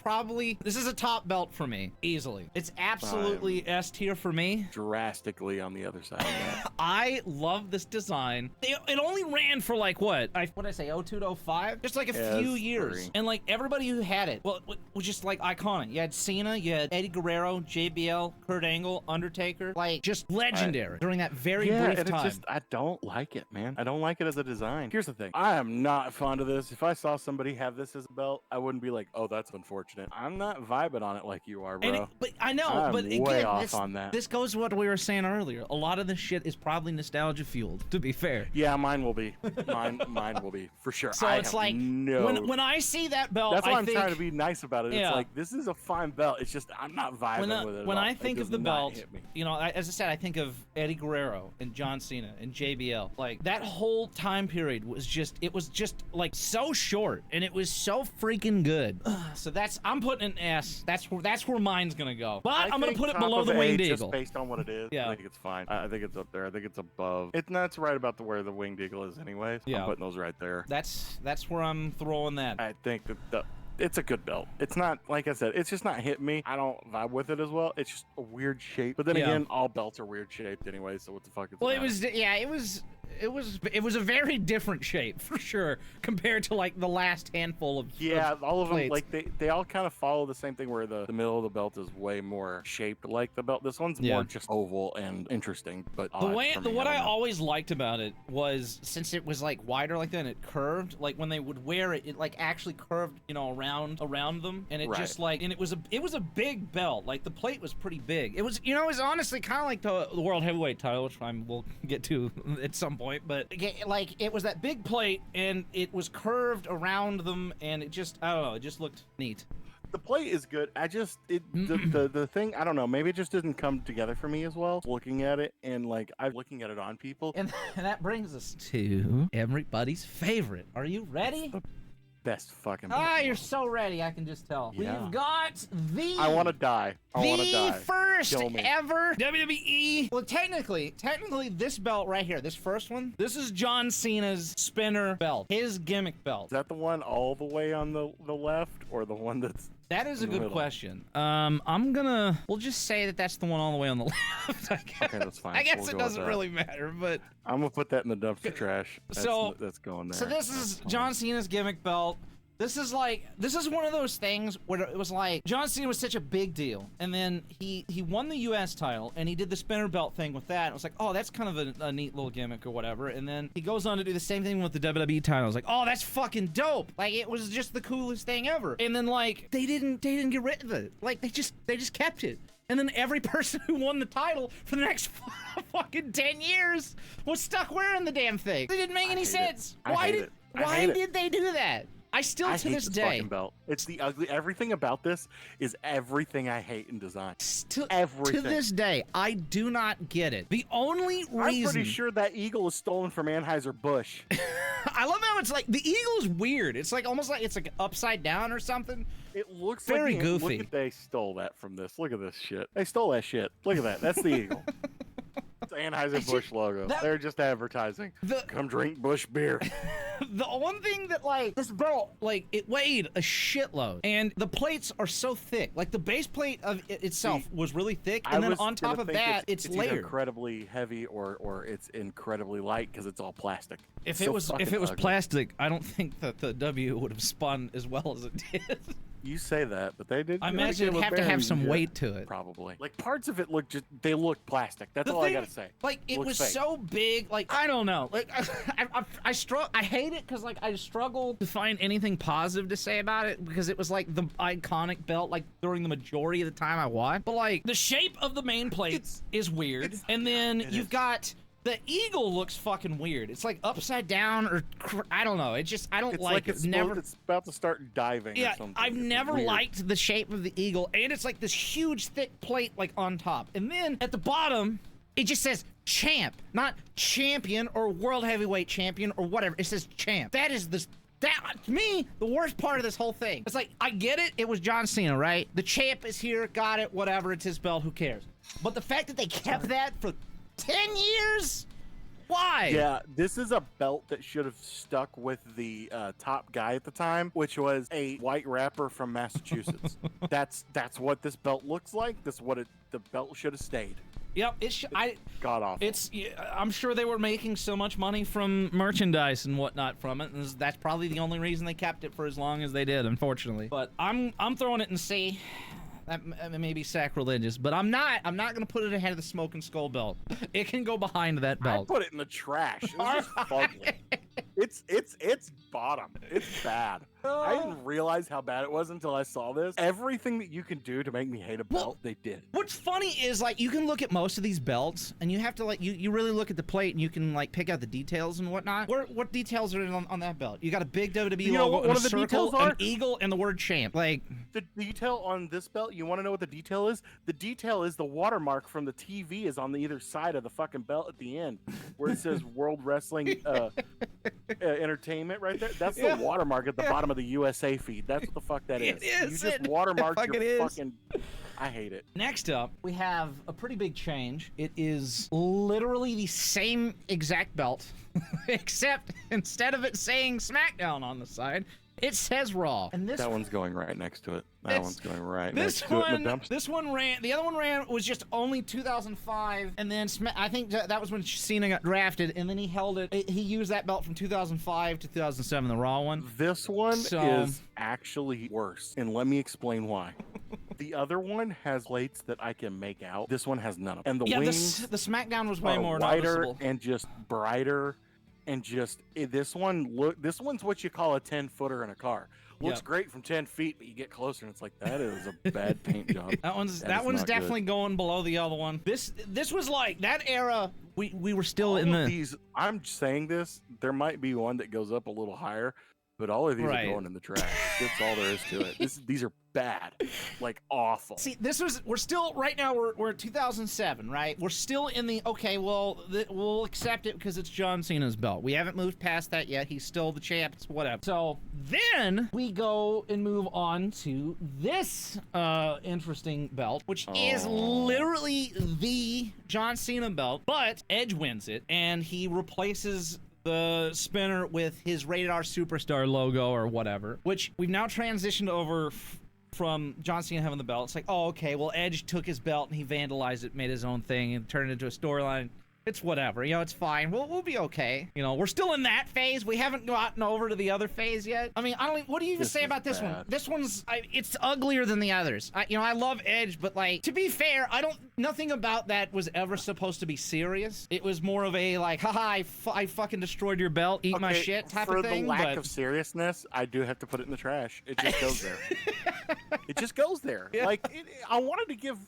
a top belt for me, easily. It's absolutely S tier for me. Drastically on the other side of that. I love this design. It only ran for like what did I say, 02 to 05? Just like a few years. And like everybody who had it, well, was just like iconic. You had Cena, you had Eddie Guerrero, JBL, Kurt Angle, Undertaker, like just legendary during that very brief time. I don't like it, man. I don't like it as a design. Here's the thing. I am not fond of this. If I saw somebody have this as a belt, I wouldn't be like, oh, that's unfortunate. I'm not vibing on it like you are, bro. But I know, I'm but again, way off on that. This goes to what we were saying earlier. A lot of this shit is probably nostalgia fueled, to be fair. Yeah, mine will be. Mine will be, for sure. So it's like, when I see that belt, that's why I'm trying to be nice about it. Yeah. It's like, this is a fine belt. It's just, I'm not vibing with it. When I think of the belt, as I said, I think of Eddie Guerrero and John Cena and JBL. Like, that whole time period was just like so short, and it was so freaking good. So I'm putting an S. That's where mine's gonna go. But I'm gonna put it below the Winged Eagle. Just based on what it is, yeah. I think it's fine. I think it's up there. I think it's above. That's right about where the Winged Eagle is anyways. Yeah. I'm putting those right there. That's where I'm throwing that. I think that it's a good belt. It's not, like I said, it's just not hitting me. I don't vibe with it as well. It's just a weird shape. But then again, all belts are weird shaped anyway, so what the fuck is that? It was a very different shape for sure compared to like the last handful of all of them plates. Like they all kind of follow the same thing where the middle of the belt is way more shaped like the belt. This one's more just oval and interesting, but what I always liked about it was, since it was like wider like that and it curved, like when they would wear it, it like actually curved, around them, and it just like, and it was a big belt. Like the plate was pretty big. It was honestly kind of like the World Heavyweight title, which we'll get to at some point. But like, it was that big plate, and it was curved around them, and it just, I don't know, it just looked neat. The plate is good. The thing, I don't know, maybe it just didn't come together for me as well. Looking at it, and like I'm looking at it on people, and that brings us to everybody's favorite. Are you ready? Best fucking. You're so ready. I can just tell. Yeah. We've got the. I want to die. The first ever WWE. Well, technically, this belt right here, this first one, this is John Cena's spinner belt, his gimmick belt. Is that the one all the way on the left, or the one that's? That is a good question. We'll just say that that's the one all the way on the left, I guess. Okay, that's fine. I guess it doesn't really matter, but. I'm gonna put that in the dumpster trash. That's going there. So this is John Cena's gimmick belt. This is one of those things where it was like, John Cena was such a big deal, and then he won the U.S. title, and he did the spinner belt thing with that. It was like, oh, that's kind of a neat little gimmick or whatever. And then he goes on to do the same thing with the WWE title. I was like, oh, that's fucking dope. Like, it was just the coolest thing ever. And then like they didn't get rid of it. Like they just kept it. And then every person who won the title for the next fucking 10 years was stuck wearing the damn thing. It didn't make any sense. Why did they do that? I still I to hate this this day. fucking belt. It's the ugly. Everything about this is everything I hate in design. To Everything. this day, I do not get it. The only reason I'm pretty sure that eagle is stolen from Anheuser-Busch. I love how it's like the eagle is weird. It's like almost like it's like upside down or something. It looks Very like goofy. Look at, they stole that from this. Look at this shit. They stole that shit. Look at that. That's the eagle. It's the Anheuser-Busch logo. They're just advertising. Come drink Busch beer. The one thing that, like, this belt, like, it weighed a shitload, and the plates are so thick. Like, the base plate of it itself was really thick, and then on top of that, it's layered. Either incredibly heavy or it's incredibly light because it's all plastic. If it was plastic, I don't think that the W would have spun as well as it did. You say that, but they did. I imagine it'd have to have some weight to it. Probably. Like, parts of it look they look plastic. That's all I gotta say. Like, it was so big. Like, I don't know. Like, I hate it because, like, I struggle to find anything positive to say about it because it was, like, the iconic belt, like, during the majority of the time I watched. But, like, the shape of the main plate is weird. And then you've got... The eagle looks fucking weird. It's like upside down or I don't know. It just I don't like it. It's about to start diving. Yeah, or something. I've never liked the shape of the eagle, and it's like this huge thick plate like on top, and then at the bottom it just says champ, not champion or world heavyweight champion or whatever. It says champ. That is to me, the worst part of this whole thing. It's like, I get it. It was John Cena, right? The champ is here. Got it. Whatever. It's his belt. Who cares? But the fact that they kept that for 10 years? Why? Yeah, this is a belt that should have stuck with the top guy at the time, which was a white rapper from Massachusetts. That's what this belt looks like. That's what the belt should have stayed. Yep, god awful. I'm sure they were making so much money from merchandise and whatnot from it, and that's probably the only reason they kept it for as long as they did, unfortunately. But I'm throwing it in C. That may be sacrilegious, but I'm not gonna put it ahead of the Smoking Skull belt. It can go behind that belt. I put it in the trash. It's just fugly. It's bottom. It's bad. I didn't realize how bad it was until I saw this. Everything that you can do to make me hate a belt, they did. What's funny is, like, you can look at most of these belts, and you have to, like, you really look at the plate, and you can, like, pick out the details and whatnot. What details are on that belt? You got a big WWE logo, and a circle, an eagle, and the word champ. Like, the detail on this belt, you want to know what the detail is? The detail is the watermark from the TV is on the either side of the fucking belt at the end, where it says World Wrestling Entertainment right there. That's the watermark at the bottom of the USA feed. That's what the fuck that is. You just watermark your fucking... I hate it. Next up, we have a pretty big change. It is literally the same exact belt, except instead of it saying SmackDown on the side, it says Raw. And that one's going right next to it. That one's going right next to it in the dumpster. This one ran. The other one was just only 2005, and then I think that was when Cena got drafted, and then he held it. He used that belt from 2005 to 2007, the Raw one. This one is actually worse, and let me explain why. The other one has plates that I can make out. This one has none of them. And the wings, the SmackDown was way more wider noticeable and just brighter. And just this one's what you call a 10-footer in a car. Looks great from 10 feet, but you get closer and it's like, that is a bad paint job. That one's definitely going below the other one. This was like that era. We were still in the these. I'm saying this. There might be one that goes up a little higher, but all of these are going in the trash. That's all there is to it. These are bad, like awful. See, we're still right now. We're at 2007, right? We're still in the we'll accept it because it's John Cena's belt. We haven't moved past that yet. He's still the champ. It's whatever. So then we go and move on to this interesting belt, which is literally the John Cena belt, but Edge wins it, and he replaces the spinner with his Rated R Superstar logo or whatever, which we've now transitioned over from John Cena having the belt. It's like, oh, okay, well, Edge took his belt and he vandalized it, made his own thing, and turned it into a storyline. It's whatever, it's fine. We'll be okay. We're still in that phase. We haven't gotten over to the other phase yet. I mean, what do you even say about this one? This one's, it's uglier than the others. I love Edge, but, like, to be fair, nothing about that was ever supposed to be serious. It was more of a, like, haha, I fucking destroyed your belt, eat my shit type of thing. For the lack of seriousness, I do have to put it in the trash. It just goes there. It just goes there. Yeah. Like, I wanted to give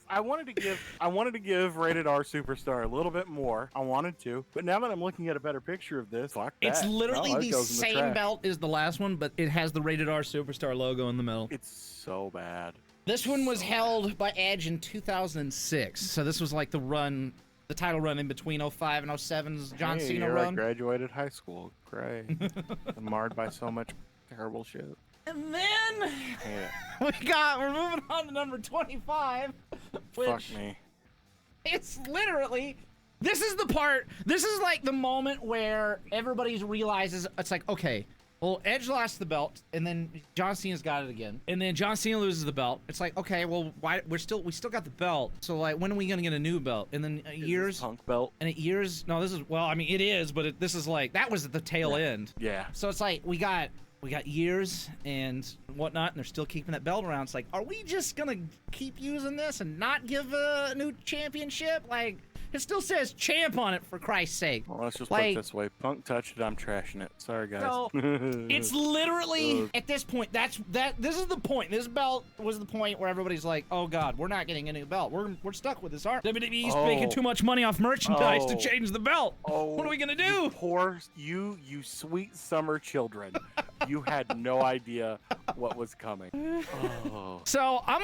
Rated R Superstar a little bit more. before. I wanted to, but now that I'm looking at a better picture of this, fuck that. It's literally No, it the goes in the same trash. belt as the last one, but it has the Rated R Superstar logo in the middle. It's so bad. This one was held by Edge in 2006, so this was like the title run in between 05 and 07's John Hey, Cena I run. graduated high school. Great. I'm marred by so much terrible shit. And then Yeah. we're moving on to number 25, which Fuck me. it's literally, this is like the moment where everybody realizes, it's like, okay, well, Edge lost the belt, and then John Cena's got it again, and then John Cena loses the belt. It's like, okay, well, why we still got the belt, so like, when are we gonna get a new belt? And then years, Punk belt. and no, this is, well, I mean, it is, but this is like, that was at the tail end. Yeah. So it's like we got years and whatnot, and they're still keeping that belt around. It's like, are we just gonna keep using this and not give a new championship? Like, it still says champ on it, for Christ's sake. Well, let's just put Like- it this way. Punk touched it, I'm trashing it. Sorry, guys. So, it's literally, at this point, this is the point. This belt was the point where everybody's like, oh God, we're not getting a new belt. We're stuck with this, aren't we? WWE's making too much money off merchandise to change the belt. What are we gonna do? You sweet summer children. You had no idea what was coming. Oh. So I'm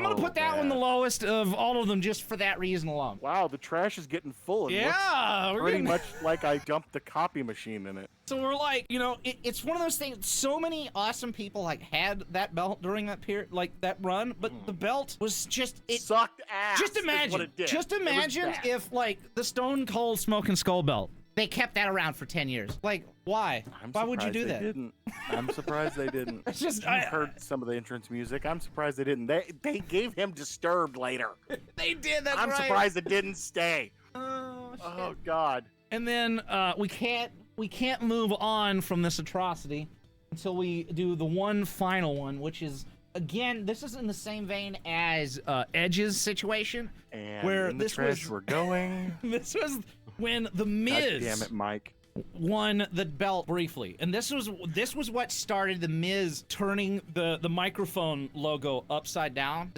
gonna put that one the bad. lowest of all of them, just for that reason alone. Wow, the trash is getting full. It looks Yeah, we're pretty getting, much like I dumped the copy machine in it. so we're like, you know, it's one of those things. So many awesome people like had that belt during that period, like that run, but the belt was just It sucked ass. Just is what imagine, it did. just It was imagine bad. if like the Stone Cold Smoking Skull belt, they kept that around for 10 years. Like, why? Why would you do that? Didn't. I'm surprised they didn't. It's just, You heard some of the entrance music. I'm surprised they didn't. They gave him Disturbed later. they did that. I'm right. surprised it didn't stay. Oh, shit. Oh God. And then we can't move on from this atrocity until we do the one final one, which is, again, this is in the same vein as Edge's situation, And where in the this trash was we're going. this was when the God Miz damn it, Mike. won the belt briefly, and this was what started the Miz turning the microphone logo upside down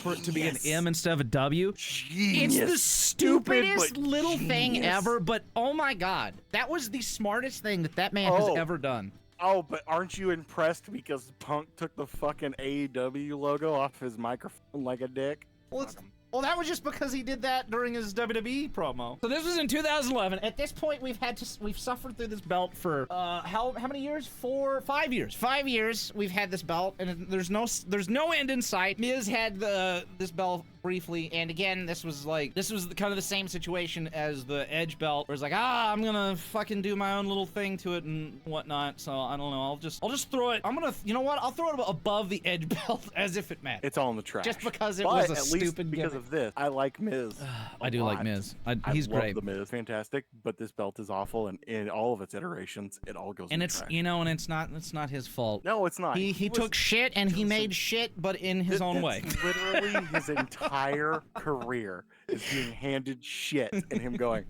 for it to be an M instead of a W. Genius. It's the stupidest Stupid, but little thing genius. ever, but oh my God, that was the smartest thing that man has Oh. ever done. Oh, but aren't you impressed because Punk took the fucking AEW logo off his microphone like a dick? Well, that was just because he did that during his WWE promo. So this was in 2011. At this point, we've suffered through this belt for how many years? 5 years. 5 years we've had this belt, and there's no end in sight. Miz had this belt briefly, and again, this was kind of the same situation as the Edge belt, where it's like, I'm gonna fucking do my own little thing to it and whatnot. So I don't know. I'll just throw it. You know what? I'll throw it above the Edge belt as if it mattered. It's all in the trash. Just because it But was a at least stupid because gimmick. of this, I like Miz. I do like Miz. He's I love great. the Miz, fantastic. But this belt is awful, and in all of its iterations, it all goes. And in it's the trash. and it's not his fault. No, it's not. He was- took shit and he made shit, but in his own way. That's literally his entire career is being handed shit and him going,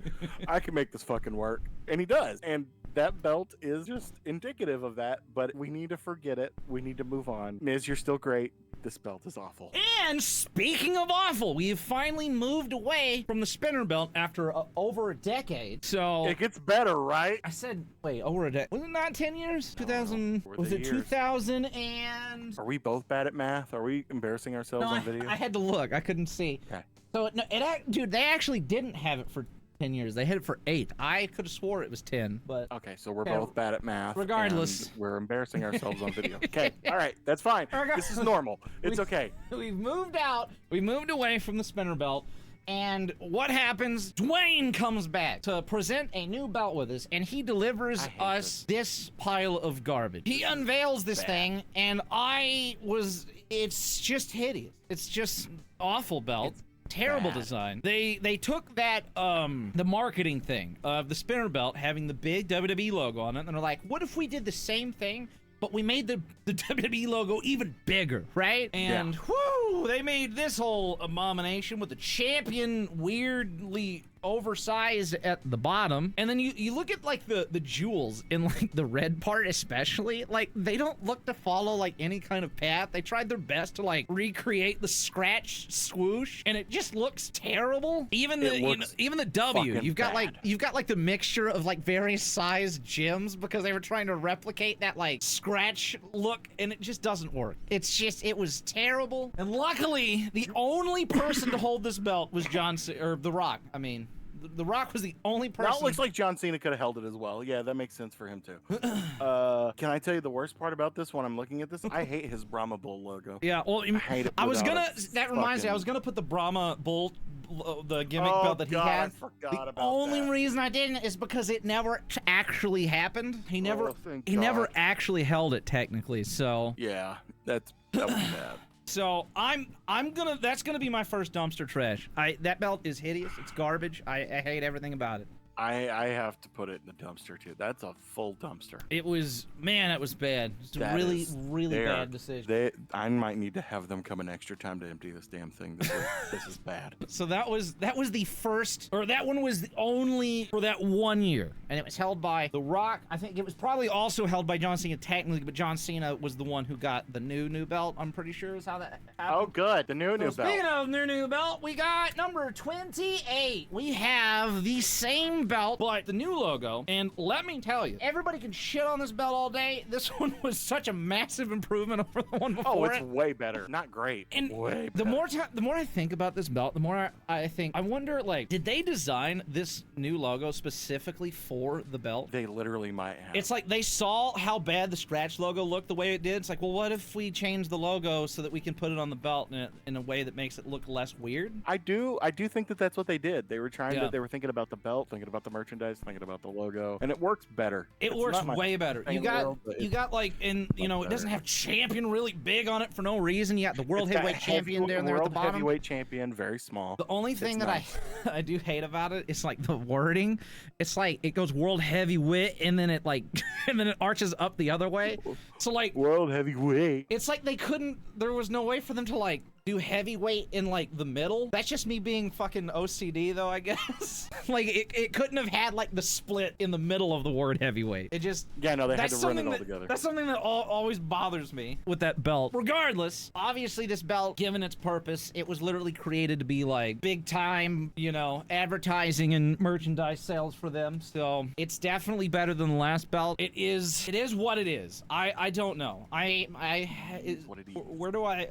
I can make this fucking work. And he does. And that belt is just indicative of that, but we need to forget it. We need to move on. Miz, you're still great. This belt is awful. And speaking of awful, we've finally moved away from the spinner belt after over a decade. So It gets better, right? I said, wait, over a decade. Was it not 10 years? 2000? over Was the it years. 2000 and? Are we both bad at math? Are we embarrassing ourselves No, on video? I had to look. I couldn't see. Okay. So dude, they actually didn't have it for 10 years. They had it for 8. I could have swore it was 10, but Okay, so we're Okay, both bad at math. regardless. and we're embarrassing ourselves on video. Okay, all right, that's fine. This is normal. It's okay. we've moved out. We moved away from the spinner belt. And what happens? Dwayne comes back to present a new belt with us, and he delivers hate us this pile of garbage. He unveils this thing, and it's just hideous. It's just awful belt. Terrible bad. design. They took that the marketing thing of the spinner belt having the big WWE logo on it, and they're like, what if we did the same thing, but we made the WWE logo even bigger, right? And whoo, they made this whole abomination with the champion weirdly oversized at the bottom, and then you look at like the jewels in like the red part especially, like they don't look to follow like any kind of path. They tried their best to like recreate the scratch swoosh, and it just looks terrible. Even the W, you've got like the mixture of like various size gems because they were trying to replicate that like scratch look, and it just doesn't work. It was terrible. And luckily, the only person to hold this belt was The Rock. I mean, The Rock was the only person. Now it looks like John Cena could have held it as well. Yeah, that makes sense for him too. Can I tell you the worst part about this when I'm looking at this? I hate his Brahma Bull logo. Yeah, well, I hate it. That reminds me, I was gonna put the Brahma Bull, the gimmick belt that he had. I forgot the about only that. reason I didn't is because it never actually happened. He never actually held it technically. So yeah, that was bad. So that's gonna be my first dumpster trash. That belt is hideous. It's garbage. I hate everything about it. I have to put it in the dumpster too. That's a full dumpster. It was bad. It's a really bad decision. I might need to have them come an extra time to empty this damn thing. This is bad. So that was the first, or that one was the only for that 1 year, and it was held by The Rock. I think it was probably also held by John Cena technically, but John Cena was the one who got the new belt. I'm pretty sure is how that happened. Oh, good, the new belt. Speaking of new belt, we got number 28. We have the same belt, but the new logo. And let me tell you, everybody can shit on this belt all day. This one was such a massive improvement over the one before. Oh, it's way better. Not great. And way the more I think about this belt, the more I think, I wonder, like, did they design this new logo specifically for the belt? They literally might have. It's like they saw how bad the scratch logo looked the way it did. It's like, well, what if we change the logo so that we can put it on the belt in a way that makes it look less weird? I do think that that's what they did. They were they were thinking about the belt, thinking about the merchandise, thinking about the logo, and it works better. It works way better. You got like, and you know, it doesn't have champion really big on it for no reason. You got the world heavyweight champion down there at the bottom. World heavyweight champion, very small. The only thing that I do hate about it is like the wording. It's like it goes world heavyweight and then it like and then it arches up the other way. So like world heavyweight. It's like there was no way for them to like do heavyweight in like the middle. That's just me being fucking OCD though, I guess. Like it couldn't have had like the split in the middle of the word heavyweight. It just they had to run it all together. That's something that always bothers me with that belt. Regardless, obviously this belt, given its purpose, it was literally created to be like big time, you know, advertising and merchandise sales for them. So it's definitely better than the last belt. It is what it is. I don't know. Where do I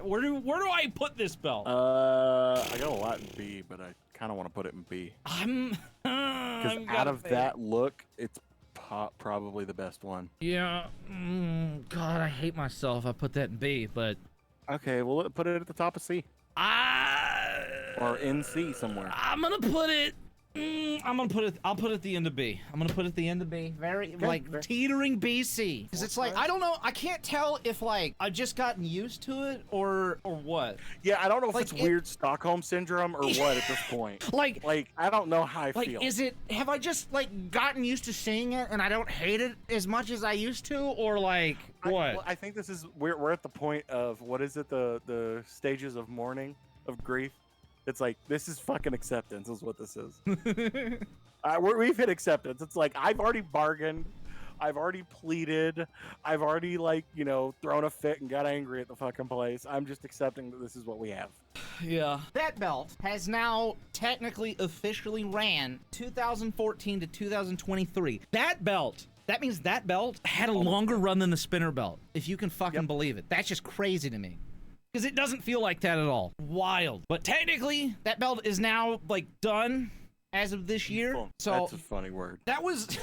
put this belt? I got a lot in B, but I kind of want to put it in B. Because out of that look, it's probably the best one. Yeah. God, I hate myself. I put that in B, but okay, well, put it at the top of C. Or in C somewhere. I'm gonna put it. I'll put it at the end of B. I'm gonna put it at the end of B. Teetering BC. Because it's like, I don't know. I can't tell if like I've just gotten used to it or what. Yeah, I don't know if it's weird Stockholm syndrome or what at this point. Like I don't know how I feel. Have I just like gotten used to seeing it and I don't hate it as much as I used to, or like what? I think this is we're at the point of, what is it, the stages of mourning, of grief. It's like, this is fucking acceptance is what this is. We've hit acceptance. It's like, I've already bargained. I've already pleaded. I've already, like, you know, thrown a fit and got angry at the fucking place. I'm just accepting that this is what we have. Yeah. That belt has now technically officially ran 2014 to 2023. That means that belt had a longer run than the spinner belt, if you can fucking believe it. That's just crazy to me. Because it doesn't feel like that at all. Wild. But technically, that belt is now, like, done as of this year. So that's a funny word. That was...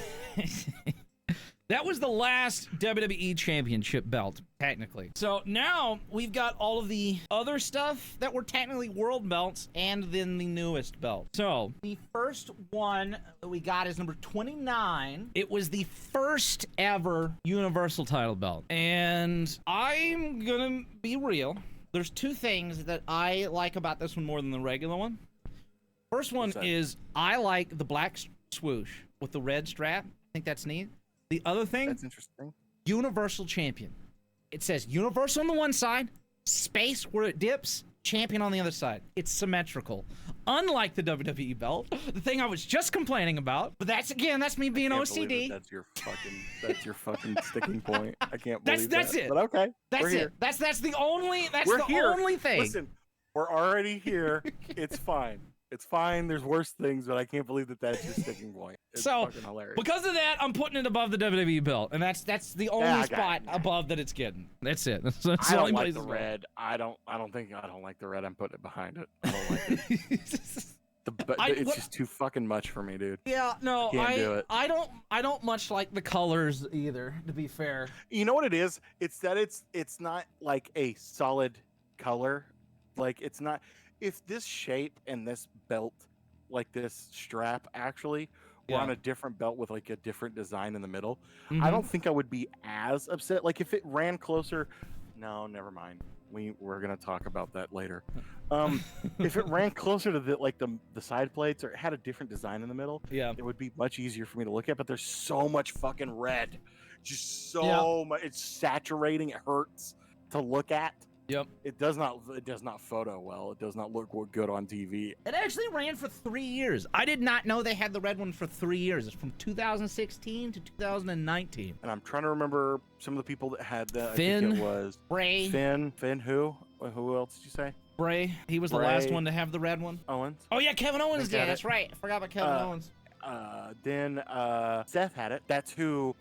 That was the last WWE Championship belt, technically. So now we've got all of the other stuff that were technically world belts and then the newest belt. So the first one that we got is number 29. It was the first ever Universal title belt. And I'm gonna be real. There's two things that I like about this one more than the regular one. First one is I like the black swoosh with the red strap. I think that's neat. The other thing, that's interesting. Universal Champion. It says Universal on the one side, space where it dips, champion on the other side. It's symmetrical. Unlike the WWE belt, the thing I was just complaining about, but that's me being OCD. That's your fucking sticking point. I can't believe that's that. it. But okay. That's we're it. here. That's the only We're only thing. Listen, we're already here. It's fine. It's fine. There's worse things, but I can't believe that that's your sticking point. It's fucking hilarious. Because of that, I'm putting it above the WWE belt, and that's the only spot above that it's getting. That's it. That's I don't like the red. I don't like the red. I'm putting it behind it. I don't like it. It's just too fucking much for me, dude. Yeah, no, Can't do it. I don't much like the colors either, to be fair. You know what it is? It's that it's not like a solid color. Like it's not. If this shape and this belt, like this strap, actually were on a different belt with like a different design in the middle, I don't think I would be as upset. Like if it ran closer, no, never mind. We're gonna talk about that later. If it ran closer to the side plates or it had a different design in the middle, it would be much easier for me to look at. But there's so much fucking red, just so much. It's saturating. It hurts to look at. Yep. It does not photo well. It does not look good on TV. It actually ran for 3 years. I did not know they had the red one for 3 years. It's from 2016 to 2019. And I'm trying to remember some of the people that had that. Finn, I think it was Bray. Finn who? Who else did you say? Bray. He was the last one to have the red one. Owens. Oh yeah, Kevin Owens did. That's right. I forgot about Kevin Owens. Then Seth had it. That's who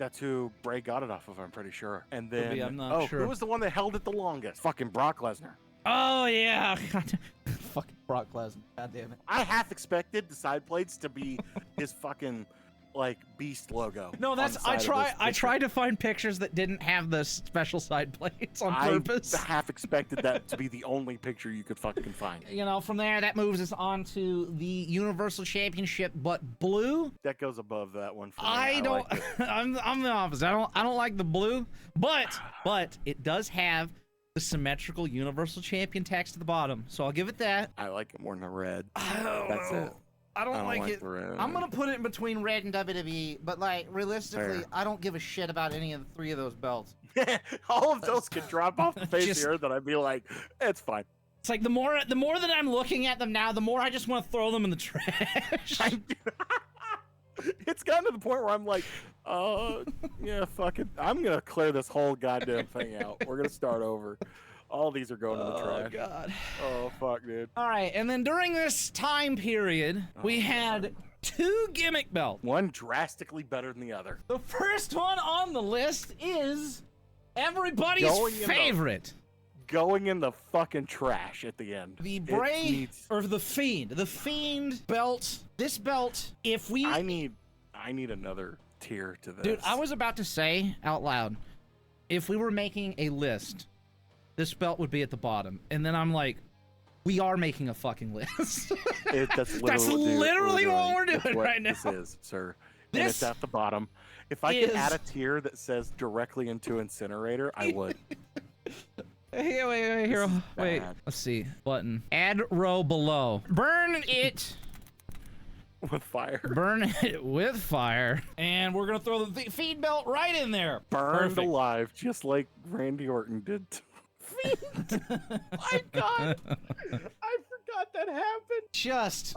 Bray got it off of, I'm pretty sure. And then I'm not sure. Who was the one that held it the longest? Fucking Brock Lesnar. Oh yeah. Fucking Brock Lesnar. God damn it. I half expected the side plates to be his fucking like beast logo. No, that's I tried to find pictures that didn't have the special side plates on purpose. I half expected that to be the only picture you could fucking find. You know, from there that moves us on to the Universal Championship, but blue. That goes above that one for me. I don't. Like I'm the opposite. I don't like the blue, but it does have the symmetrical Universal Champion text at the bottom, so I'll give it that. I like it more than the red. That's it. I don't like it. I'm gonna put it in between red and WWE, but like realistically, I don't give a shit about any of the 3 of those belts. All of those could drop off the face of the earth, and I'd be like, it's fine. It's like the more that I'm looking at them now, the more I just want to throw them in the trash. It's gotten to the point where I'm like, yeah, fuck it. I'm gonna clear this whole goddamn thing out. We're gonna start over. All these are going in the trash. Oh, God. Oh, fuck, dude. All right, and then during this time period, we had 2 gimmick belts. One drastically better than the other. The first one on the list is everybody's favorite. Going in the fucking trash at the end. The Bray, or the Fiend. The Fiend belt. This belt, if we... I need another tier to this. Dude, I was about to say out loud, if we were making a list... this belt would be at the bottom. And then I'm like, we are making a fucking list. That's literally what we're doing right now. This is, sir. And it's at the bottom. If I could add a tier that says directly into Incinerator, I would. Hey, wait, here. Wait, let's see. Button. Add row below. Burn it. With fire. Burn it with fire. And we're going to throw the feed belt right in there. Burned alive, just like Randy Orton did. My God, I forgot that happened.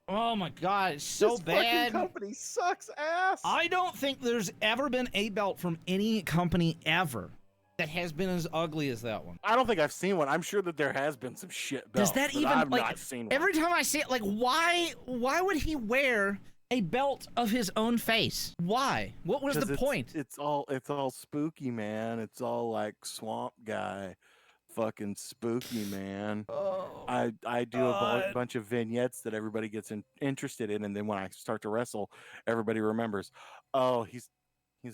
Oh my God, it's so this bad. Fucking company sucks ass. I don't think there's ever been a belt from any company ever that has been as ugly as that one. I don't think I've seen one. I'm sure that there has been some shit belts. Does that even I've like not seen one. every time I see it, like why would he wear a belt of his own face? Why? What was the point? It's all spooky, man. It's all like swamp guy, fucking spooky, man. Oh, I do a bunch of vignettes that everybody gets interested in, and then when I start to wrestle, everybody remembers. Oh, he's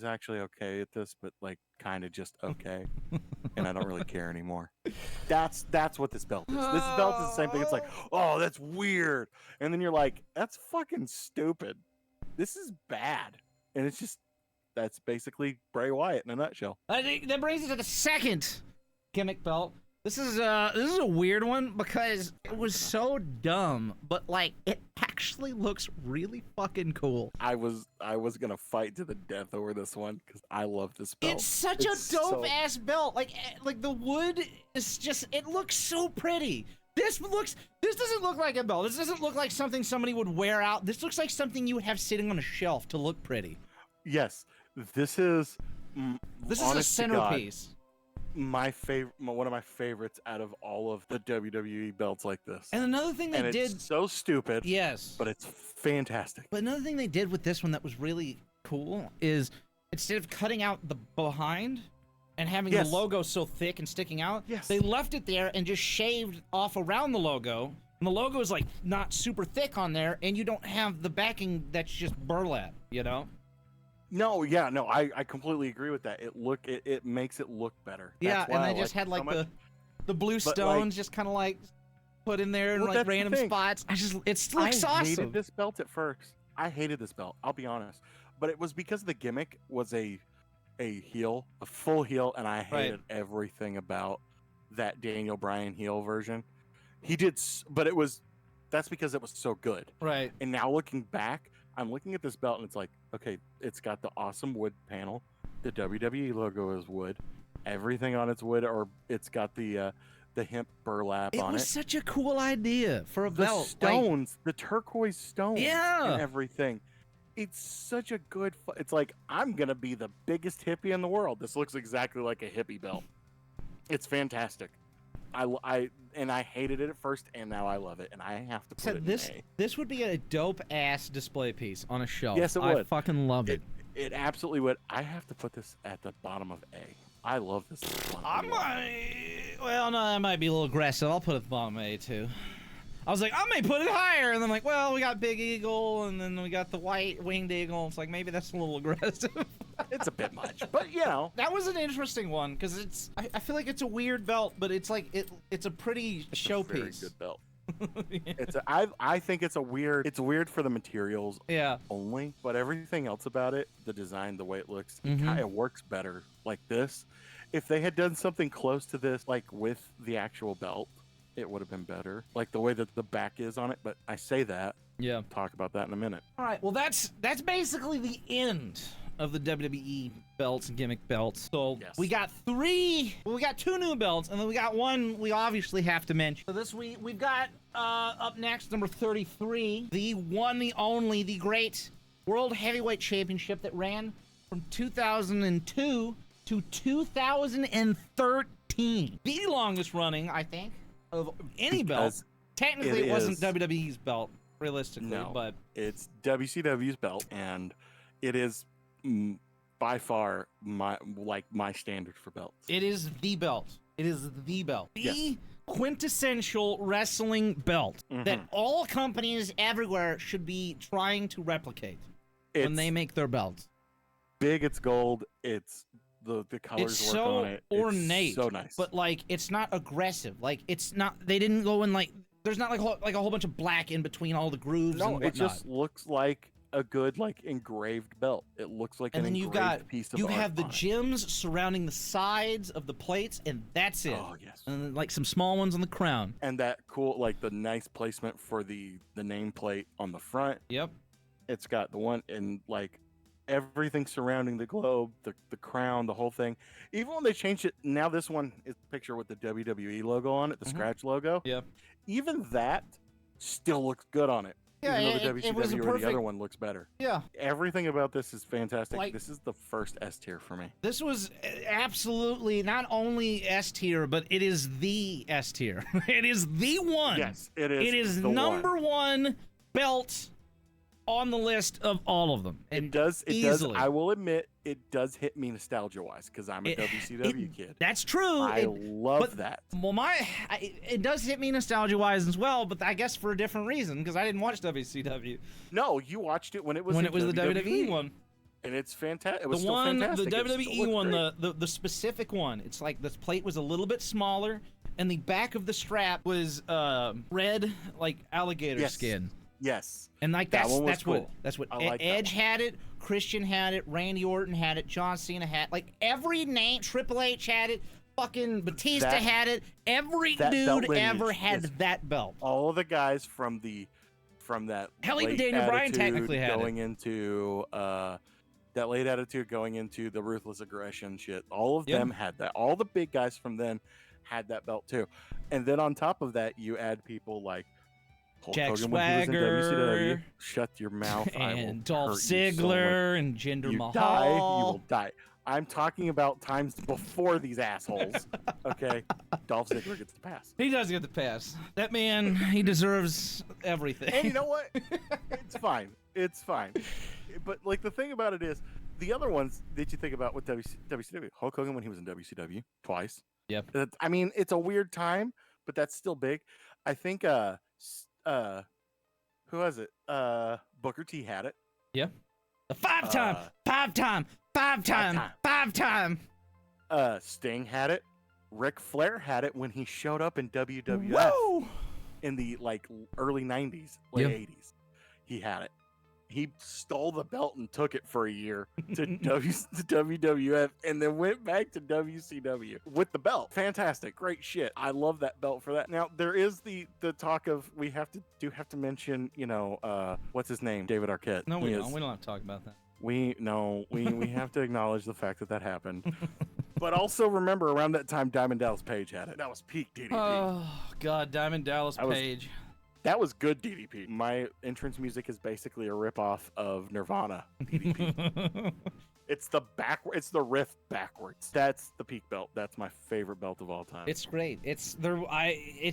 actually okay at this, but like kind of just okay, and I don't really care anymore. That's what this belt is. This belt is the same thing. It's like, oh, that's weird, and then you're like, that's fucking stupid. This is bad, and it's just that's basically Bray Wyatt in a nutshell. I think that brings us to the second gimmick belt. This is a weird one because it was so dumb, but like it actually looks really fucking cool. I was gonna fight to the death over this one because I love this belt. It's such a dope ass belt. Like the wood is just, it looks so pretty. This doesn't look like a belt. This doesn't look like something somebody would wear out. This looks like something you would have sitting on a shelf to look pretty. Yes, this is. This is a centerpiece. My favorite, one of my favorites out of all of the WWE belts like this. And another thing they did, it's so stupid. Yes, but it's fantastic. But another thing they did with this one that was really cool is instead of cutting out the behind and having the logo so thick and sticking out, they left it there and just shaved off around the logo. And the logo is like not super thick on there, and you don't have the backing that's just burlap, you know? No, I completely agree with that. It makes it look better. That's and they just had like the blue stones just kind of like put in there in like random spots. It looks awesome. I hated this belt at first. I hated this belt, I'll be honest. But it was because the gimmick was a full heel, and I hated everything about that Daniel Bryan heel version. He did, but that's because it was so good. Right. And now looking back, I'm looking at this belt and it's like, okay, it's got the awesome wood panel. The WWE logo is wood. Everything on it's wood, or it's got the hemp burlap on it. It was such a cool idea for a belt. The stones, the turquoise stones, yeah, and everything. It's such a good. It's like, I'm gonna be the biggest hippie in the world. This looks exactly like a hippie belt. It's fantastic. I hated it at first, and now I love it, and I have to put it in A. This would be a dope ass display piece on a shelf. Yes, it would. I fucking love it. It absolutely would. I have to put this at the bottom of A. I love this. Well, no, that might be a little aggressive. I'll put it at the bottom of A too. I was like, I may put it higher, and then like, well, we got Big Eagle, and then we got the White Winged Eagle. It's like, maybe that's a little aggressive. It's a bit much, but you know. That was an interesting one, because I feel like it's a weird belt, but it's like, it's a pretty showpiece. Very good belt. I think it's weird for the materials only, but everything else about it, the design, the way it looks, it kind of works better like this. If they had done something close to this, like with the actual belt, it would have been better, like the way that the back is on it. But I say that. Yeah. Talk about that in a minute. All right. Well, that's basically the end of the WWE belts and gimmick belts. So we got two new belts, and then we got one we obviously have to mention. So this we've got up next, number 33, the one, the only, the great World Heavyweight Championship that ran from 2002 to 2013. The longest running, I think, of any belt. Technically, it wasn't WWE's belt, realistically, but it's WCW's belt, and it is by far my standard for belts. It is the belt. It is the belt. The quintessential wrestling belt that all companies everywhere should be trying to replicate when they make their belts. Big, it's gold. It's the colors work on it. Ornate, it's so nice. But like, it's not aggressive. Like, it's not. They didn't go in like. There's not like a whole bunch of black in between all the grooves. No, and whatnot. It just looks like a good engraved belt. It looks like an engraved piece of art. You have the gems surrounding the sides of the plates, and that's it. Oh yes. And then, like some small ones on the crown. And that cool, the nice placement for the nameplate on the front. Yep. It's got the one and everything surrounding the globe, the crown, the whole thing. Even when they changed it, now this one is a picture with the WWE logo on it, the scratch logo. Yeah. Even that still looks good on it. Yeah, even though the WCW or the other one looks better. Yeah. Everything about this is fantastic. This is the first S tier for me. This was absolutely not only S tier, but it is the S tier. It is the one. Yes, it is. It is number one belt on the list of all of them. It does. I will admit, it does hit me nostalgia-wise because I'm a WCW kid. That's true. I love that. Well, it does hit me nostalgia-wise as well, but I guess for a different reason because I didn't watch WCW. No, you watched it when it was the WWE one. And it's fantastic. It was the WWE one, the specific one. It's like the plate was a little bit smaller, and the back of the strap was red, like alligator skin. Yes. And that's cool. What Edge had it, Christian had it, Randy Orton had it, John Cena had it. Like every name, Triple H had it, fucking Batista had it. Every dude ever had that belt. All of the guys from from that. Hell, even late Daniel Bryan attitude technically had going into that late attitude going into the ruthless aggression shit. All of them had that. All the big guys from then had that belt too. And then on top of that, you add people like Hulk Jack Hogan when he was in Swagger, WCW. Shut your mouth. and Dolph hurt you so Ziggler and Jinder you Mahal. die, you will die. I'm talking about times before these assholes. Okay, Dolph Ziggler gets the pass. He does get the pass. That man, he deserves everything. And you know what? It's fine. It's fine. But like the thing about it is, the other ones that you think about with WCW, Hulk Hogan when he was in WCW twice. Yep. I mean, it's a weird time, but that's still big. I think who was it? Booker T had it. Yep. The five-time. Sting had it. Ric Flair had it when he showed up in WWF Whoa! in the like early 90s, late 80s. He had it. He stole the belt and took it for a year to WWF and then went back to WCW with the belt. Fantastic. Great shit. I love that belt for that. Now, there is the talk of we have to mention, what's his name? David Arquette. No, we don't. We don't have to talk about that. We have to acknowledge the fact that happened. But also remember around that time Diamond Dallas Page had it. That was peak DDP. Oh, God, Diamond Dallas Page. That was good DDP. My entrance music is basically a ripoff of Nirvana DDP. It's the riff backwards. That's the peak belt. That's my favorite belt of all time. It's great. It's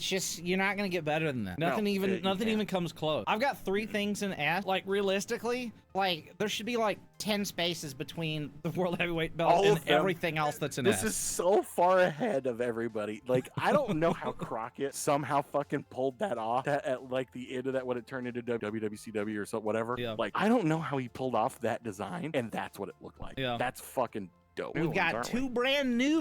just you're not gonna get better than that. Nothing No, even comes close. I've got 3 things in ass. Like realistically, like there should be like 10 spaces between the World Heavyweight belt All and of them. everything else that's in This ass. is so far ahead of everybody. Like, I don't know how Crockett somehow fucking pulled that off at like the end of that when it turned into WWCW or so whatever. Yeah. Like, I don't know how he pulled off that design, and that's what it looked like. Yeah. That's fucking dope. We've got 2 brand new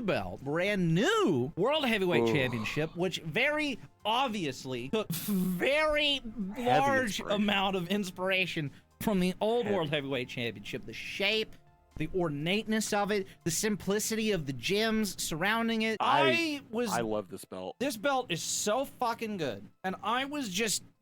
World Heavyweight Championship, which very obviously took very large amount of inspiration from the old World Heavyweight Championship. The shape, the ornateness of it, the simplicity of the gems surrounding it. I love this belt. This belt is so fucking good. And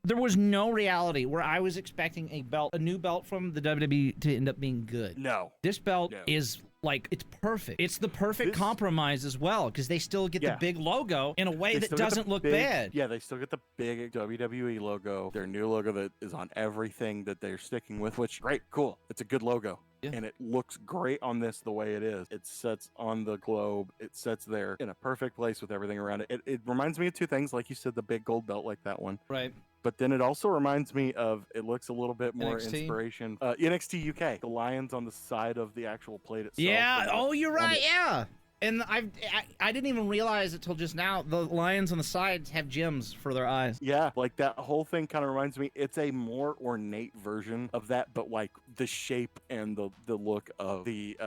there was no reality where I was expecting a new belt from the WWE to end up being good. No. This belt is like, it's perfect. It's the perfect compromise as well, because they still get the big logo in a way that doesn't look bad. Yeah, they still get the big WWE logo, their new logo that is on everything that they're sticking with, which, great, cool. It's a good logo. Yeah. And it looks great on this the way it is. It sets on the globe. It sets there in a perfect place with everything around it. It reminds me of 2 things, like you said, the big gold belt like that one. Right. But then it also reminds me of, it looks a little bit more NXT? inspiration. NXT UK, the lions on the side of the actual plate itself. Yeah. Oh, you're right. Yeah. And I didn't even realize it till just now. The lions on the sides have gems for their eyes. Yeah, like that whole thing kind of reminds me. It's a more ornate version of that, but like the shape and the look of the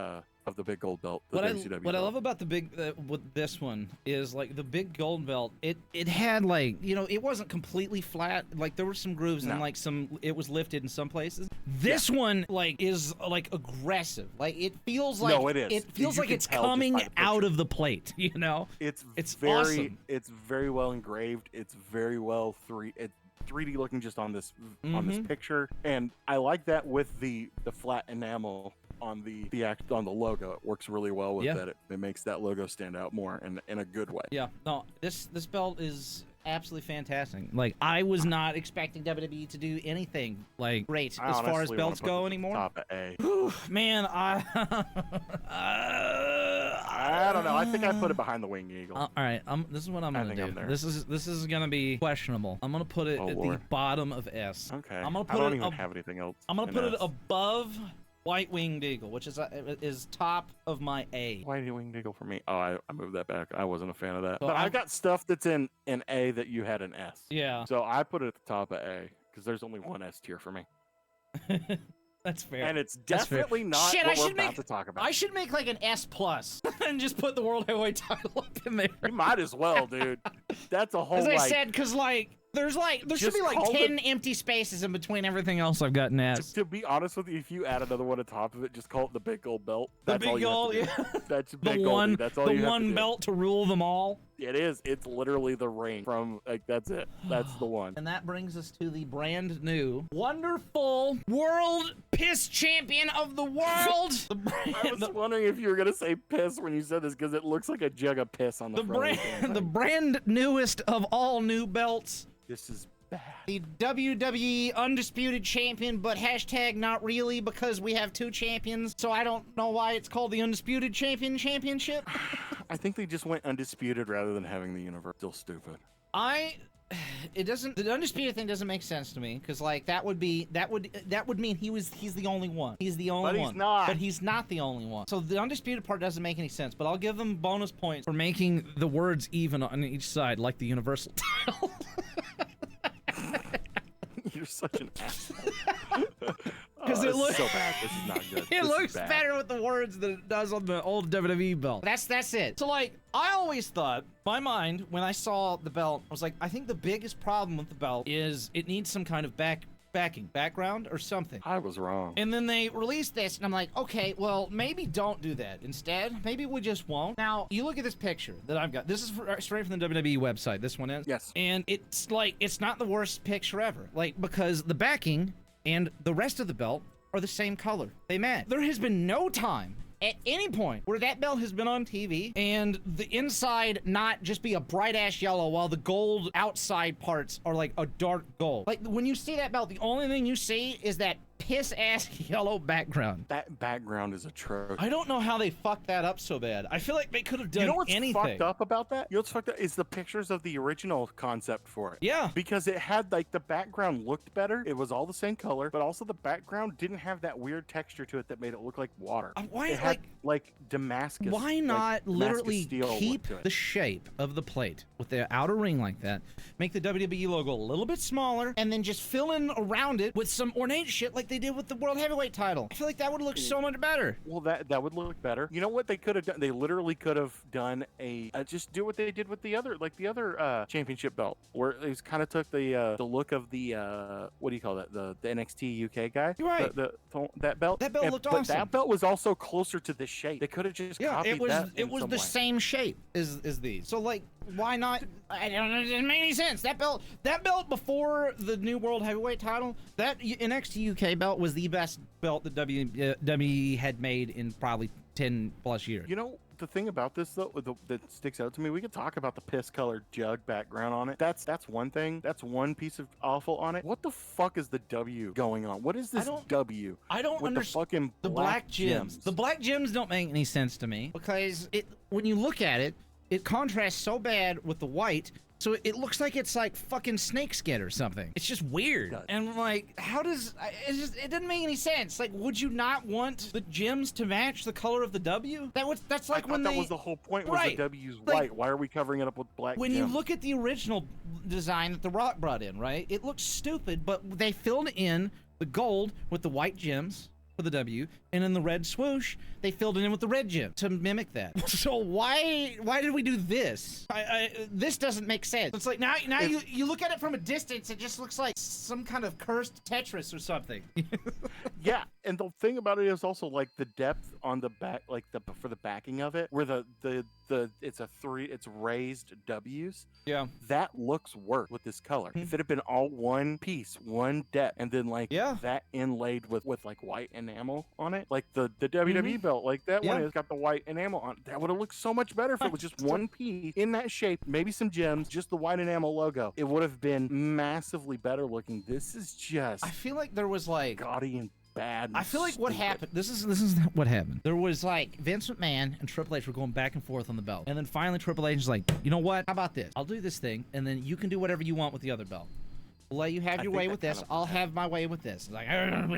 big gold belt. What I love about the big with this one is like the big gold belt. It had like, it wasn't completely flat. Like there were some grooves and like it was lifted in some places. This one like is like aggressive. Like it feels like it feels like it's coming out of the plate. It's very awesome. It's very well engraved. It's very well 3D looking just on this picture, and I like that with the flat enamel on the logo. It works really well with that. It makes that logo stand out more in a good way. Yeah. No, this belt is absolutely fantastic. Like I was not expecting WWE to do anything like great as far as belts go anymore. Top of A. Man, I don't know. I think I put it behind the Winged Eagle. All right, this is what I'm gonna do. This is gonna be questionable. I'm gonna put it at the bottom of S. Okay. I'm gonna put I don't even have anything else. I'm gonna put it above White Winged Eagle, which is top of my A. White Winged Eagle for me. Oh, I moved that back. I wasn't a fan of that. So but I've got stuff that's in A that you had in S. Yeah. So I put it at the top of A because there's only one S tier for me. That's fair. And it's definitely not what we're about to talk about. I should make like an S+ and just put the World Heavyweight title up in there. You might as well, dude. That's a whole As I said, because like there should be like 10 empty spaces in between everything else I've got in S. To be honest with you, if you add another one on top of it, just call it the big gold belt. The big gold, yeah. That's big gold. That's all you have to do. The one belt to rule them all. It is. It's literally the ring from, like, that's it. That's the one. And that brings us to the brand new, wonderful World Piss Champion of the World. I was wondering if you were going to say piss when you said this, because it looks like a jug of piss on the front. The brand newest of all new belts. This is bad. The WWE Undisputed Champion, but hashtag not really, because we have 2 champions, so I don't know why it's called the Undisputed Championship. I think they just went undisputed rather than having the universe. Still stupid. The Undisputed thing doesn't make sense to me, because like that would mean he's the only one. He's the only one. But he's not. But he's not the only one. So the Undisputed part doesn't make any sense, but I'll give them bonus points for making the words even on each side, like the Universal title. You're such an asshole. Because it looks so bad. This is not good. It looks better with the words than it does on the old WWE belt. That's it. So like, I always thought, my mind, when I saw the belt, I was like, I think the biggest problem with the belt is it needs some kind of background or something. I was wrong. And then they released this, and I'm like, okay, well, maybe don't do that. Instead, maybe we just won't. Now, you look at this picture that I've got. This is straight from the WWE website. This one is. Yes. And it's like, it's not the worst picture ever. Like, because the backing and the rest of the belt are the same color. They match. There has been no time at any point where that belt has been on TV and the inside not just be a bright ash yellow while the gold outside parts are like a dark gold. Like when you see that belt, the only thing you see is that piss ass yellow background. That background is atrocious. I don't know how they fucked that up so bad. I feel like they could have done anything. You know what's fucked up about that? You know what's fucked up is the pictures of the original concept for it. Yeah. Because it had like the background looked better. It was all the same color, but also the background didn't have that weird texture to it that made it look like water. Why it had like Damascus. Why not literally steel keep the shape of the plate with the outer ring like that, make the WWE logo a little bit smaller, and then just fill in around it with some ornate shit like they did with the World Heavyweight title? I feel like that would look so much better. Well, that would look better. You know what they could have done? They literally could have done just do what they did with the other championship belt, where it kind of took the look of the what do you call that? The NXT UK guy. You're right. That belt. That belt looked awesome. But that belt was also closer to the shape. They could have just copied that. It was the same shape as these. So like, why not? I don't know. It didn't make any sense. That belt before the new World Heavyweight title, that NXT UK belt was the best belt that WWE had made in probably 10 plus years. You know, the thing about this though that sticks out to me, we could talk about the piss colored jug background on it. That's one thing. That's one piece of awful on it. What the fuck is the W going on? What is this W? I don't understand the black gems. The black gems don't make any sense to me, because when you look at it, it contrasts so bad with the white, so it looks like it's like fucking snakeskin or something. It's just weird. And like, it doesn't make any sense. Like, would you not want the gems to match the color of the W? That's like when that was the whole point, was the W's white. Why are we covering it up with black when gems? You look at the original design that The Rock brought in, right? It looks stupid, but they filled in the gold with the white gems for the W, and in the red swoosh, they filled it in with the red gem to mimic that. So why did we do this? This doesn't make sense. It's like now you look at it from a distance, it just looks like some kind of cursed Tetris or something. Yeah, and the thing about it is also like the depth on the back, like for the backing of it, where it's raised W's. Yeah, that looks worse with this color. If it had been all one piece, one depth, and then like that inlaid with like white enamel on it, like the WWE belt, like that one has got the white enamel on it. That would have looked so much better if it was just one piece in that shape, maybe some gems, just the white enamel logo. It would have been massively better looking. This is just, I feel like there was like gaudy and bad. I feel like what happened, this is what happened. There was like Vince McMahon and Triple H were going back and forth on the belt, and then finally Triple H is like, you know what, how about this, I'll do this thing, and then you can do whatever you want with the other belt. We'll let you have your way with this. I'll have my way with this. Like, and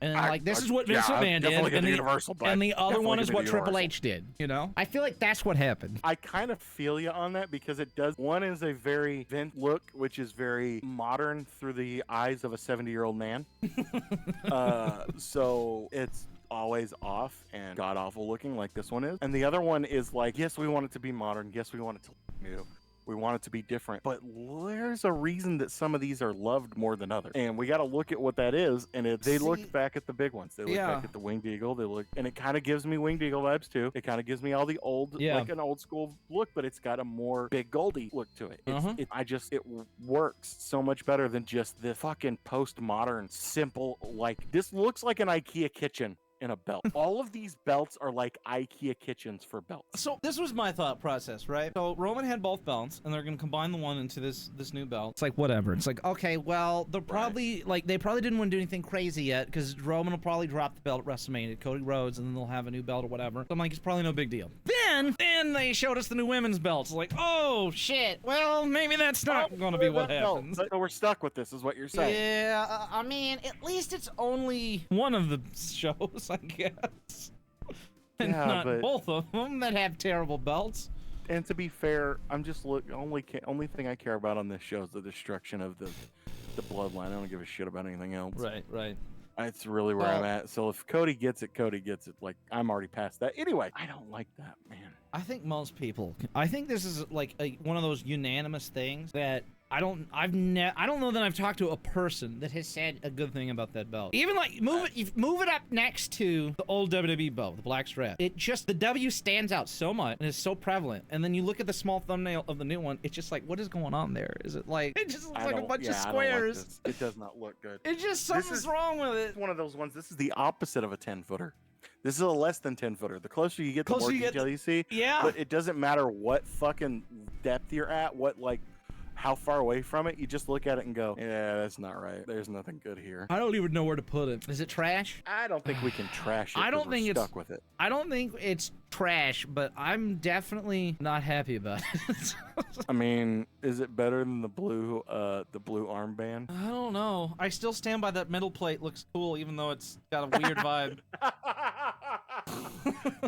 like, this is what Vince McMahon did, and the other one is what Triple H did. You know, I feel like that's what happened. I kind of feel you on that, because it does. One is a very Vince look, which is very modern through the eyes of a 70-year-old man. So it's always off and god awful looking, like this one is. And the other one is like, yes, we want it to be modern. Yes, we want it to look new. We want it to be different. But there's a reason that some of these are loved more than others. And we got to look at what that is. And they look back at the big ones. They look back at the Winged Eagle. And it kind of gives me Winged Eagle vibes too. It kind of gives me all the old, like an old school look, but it's got a more big Goldie look to it. It works so much better than just this fucking postmodern, simple, like, this looks like an IKEA kitchen in a belt. All of these belts are like IKEA kitchens for belts. So this was my thought process, right? So Roman had both belts, and they're gonna combine the one into this new belt. It's like, whatever. It's like, okay, well, they're probably they probably didn't want to do anything crazy yet, because Roman will probably drop the belt at WrestleMania, Cody Rhodes, and then they'll have a new belt or whatever. So I'm like, it's probably no big deal. Then they showed us the new women's belts. Like, oh shit. Well, maybe that's not gonna be what happens. So we're stuck with this, is what you're saying. Yeah, I mean, at least it's only one of the shows, I guess. And not both of them that have terrible belts. And to be fair, I'm just only thing I care about on this show is the destruction of the bloodline. I don't give a shit about anything else. Right. That's really where I'm at. So if Cody gets it, Cody gets it. Like, I'm already past that. Anyway, I don't like that, man. I think most people. I think this is like one of those unanimous things that I don't know that I've talked to a person that has said a good thing about that belt. Even like move it up next to the old WWE belt, the black strap. It just, the W stands out so much and is so prevalent. And then you look at the small thumbnail of the new one, it's just like, what is going on there? Is it like, it just looks like a bunch of squares. It does not look good. It's just something's wrong with it. One of those ones. This is the opposite of a 10-footer. This is a less than 10-footer. The closer you get, the more detail you see. Yeah. But it doesn't matter what fucking depth you're at, how far away from it, you just look at it and go, yeah, that's not right. There's nothing good here. I don't even know where to put it. Is it trash? I don't think we can trash it. I don't think we're stuck with it. I don't think it's trash, but I'm definitely not happy about it. I mean, is it better than the blue armband? I don't know. I still stand by that metal plate. Looks cool, even though it's got a weird vibe.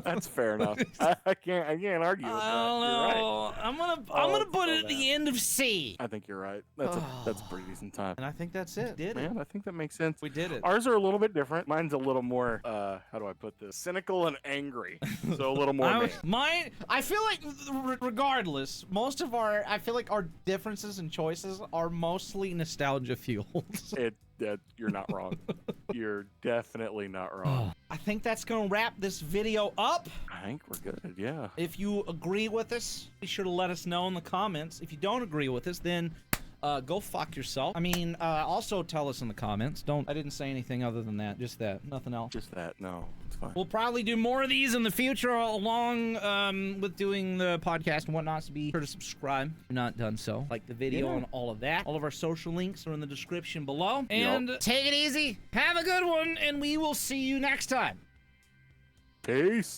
That's fair enough. I can't argue with that. I don't know. Right. I'm gonna put it at the end of C. I think you're right. That's a pretty decent time. And I think that's it. I think that makes sense. We did it. Ours are a little bit different. Mine's a little more how do I put this? Cynical and angry. So a little more mine. I feel like regardless, most of our our differences and choices are mostly nostalgia fueled. You're not wrong. You're definitely not wrong. I think that's gonna wrap this video up. I think we're good, yeah. If you agree with us, be sure to let us know in the comments. If you don't agree with us, then go fuck yourself. I mean, also tell us in the comments. I didn't say anything other than that. Just that. Nothing else. Just that. No, it's fine. We'll probably do more of these in the future along with doing the podcast and whatnot, so be sure to subscribe if you're not done so. Like the video and all of that. All of our social links are in the description below. And take it easy. Have a good one, and we will see you next time. Peace.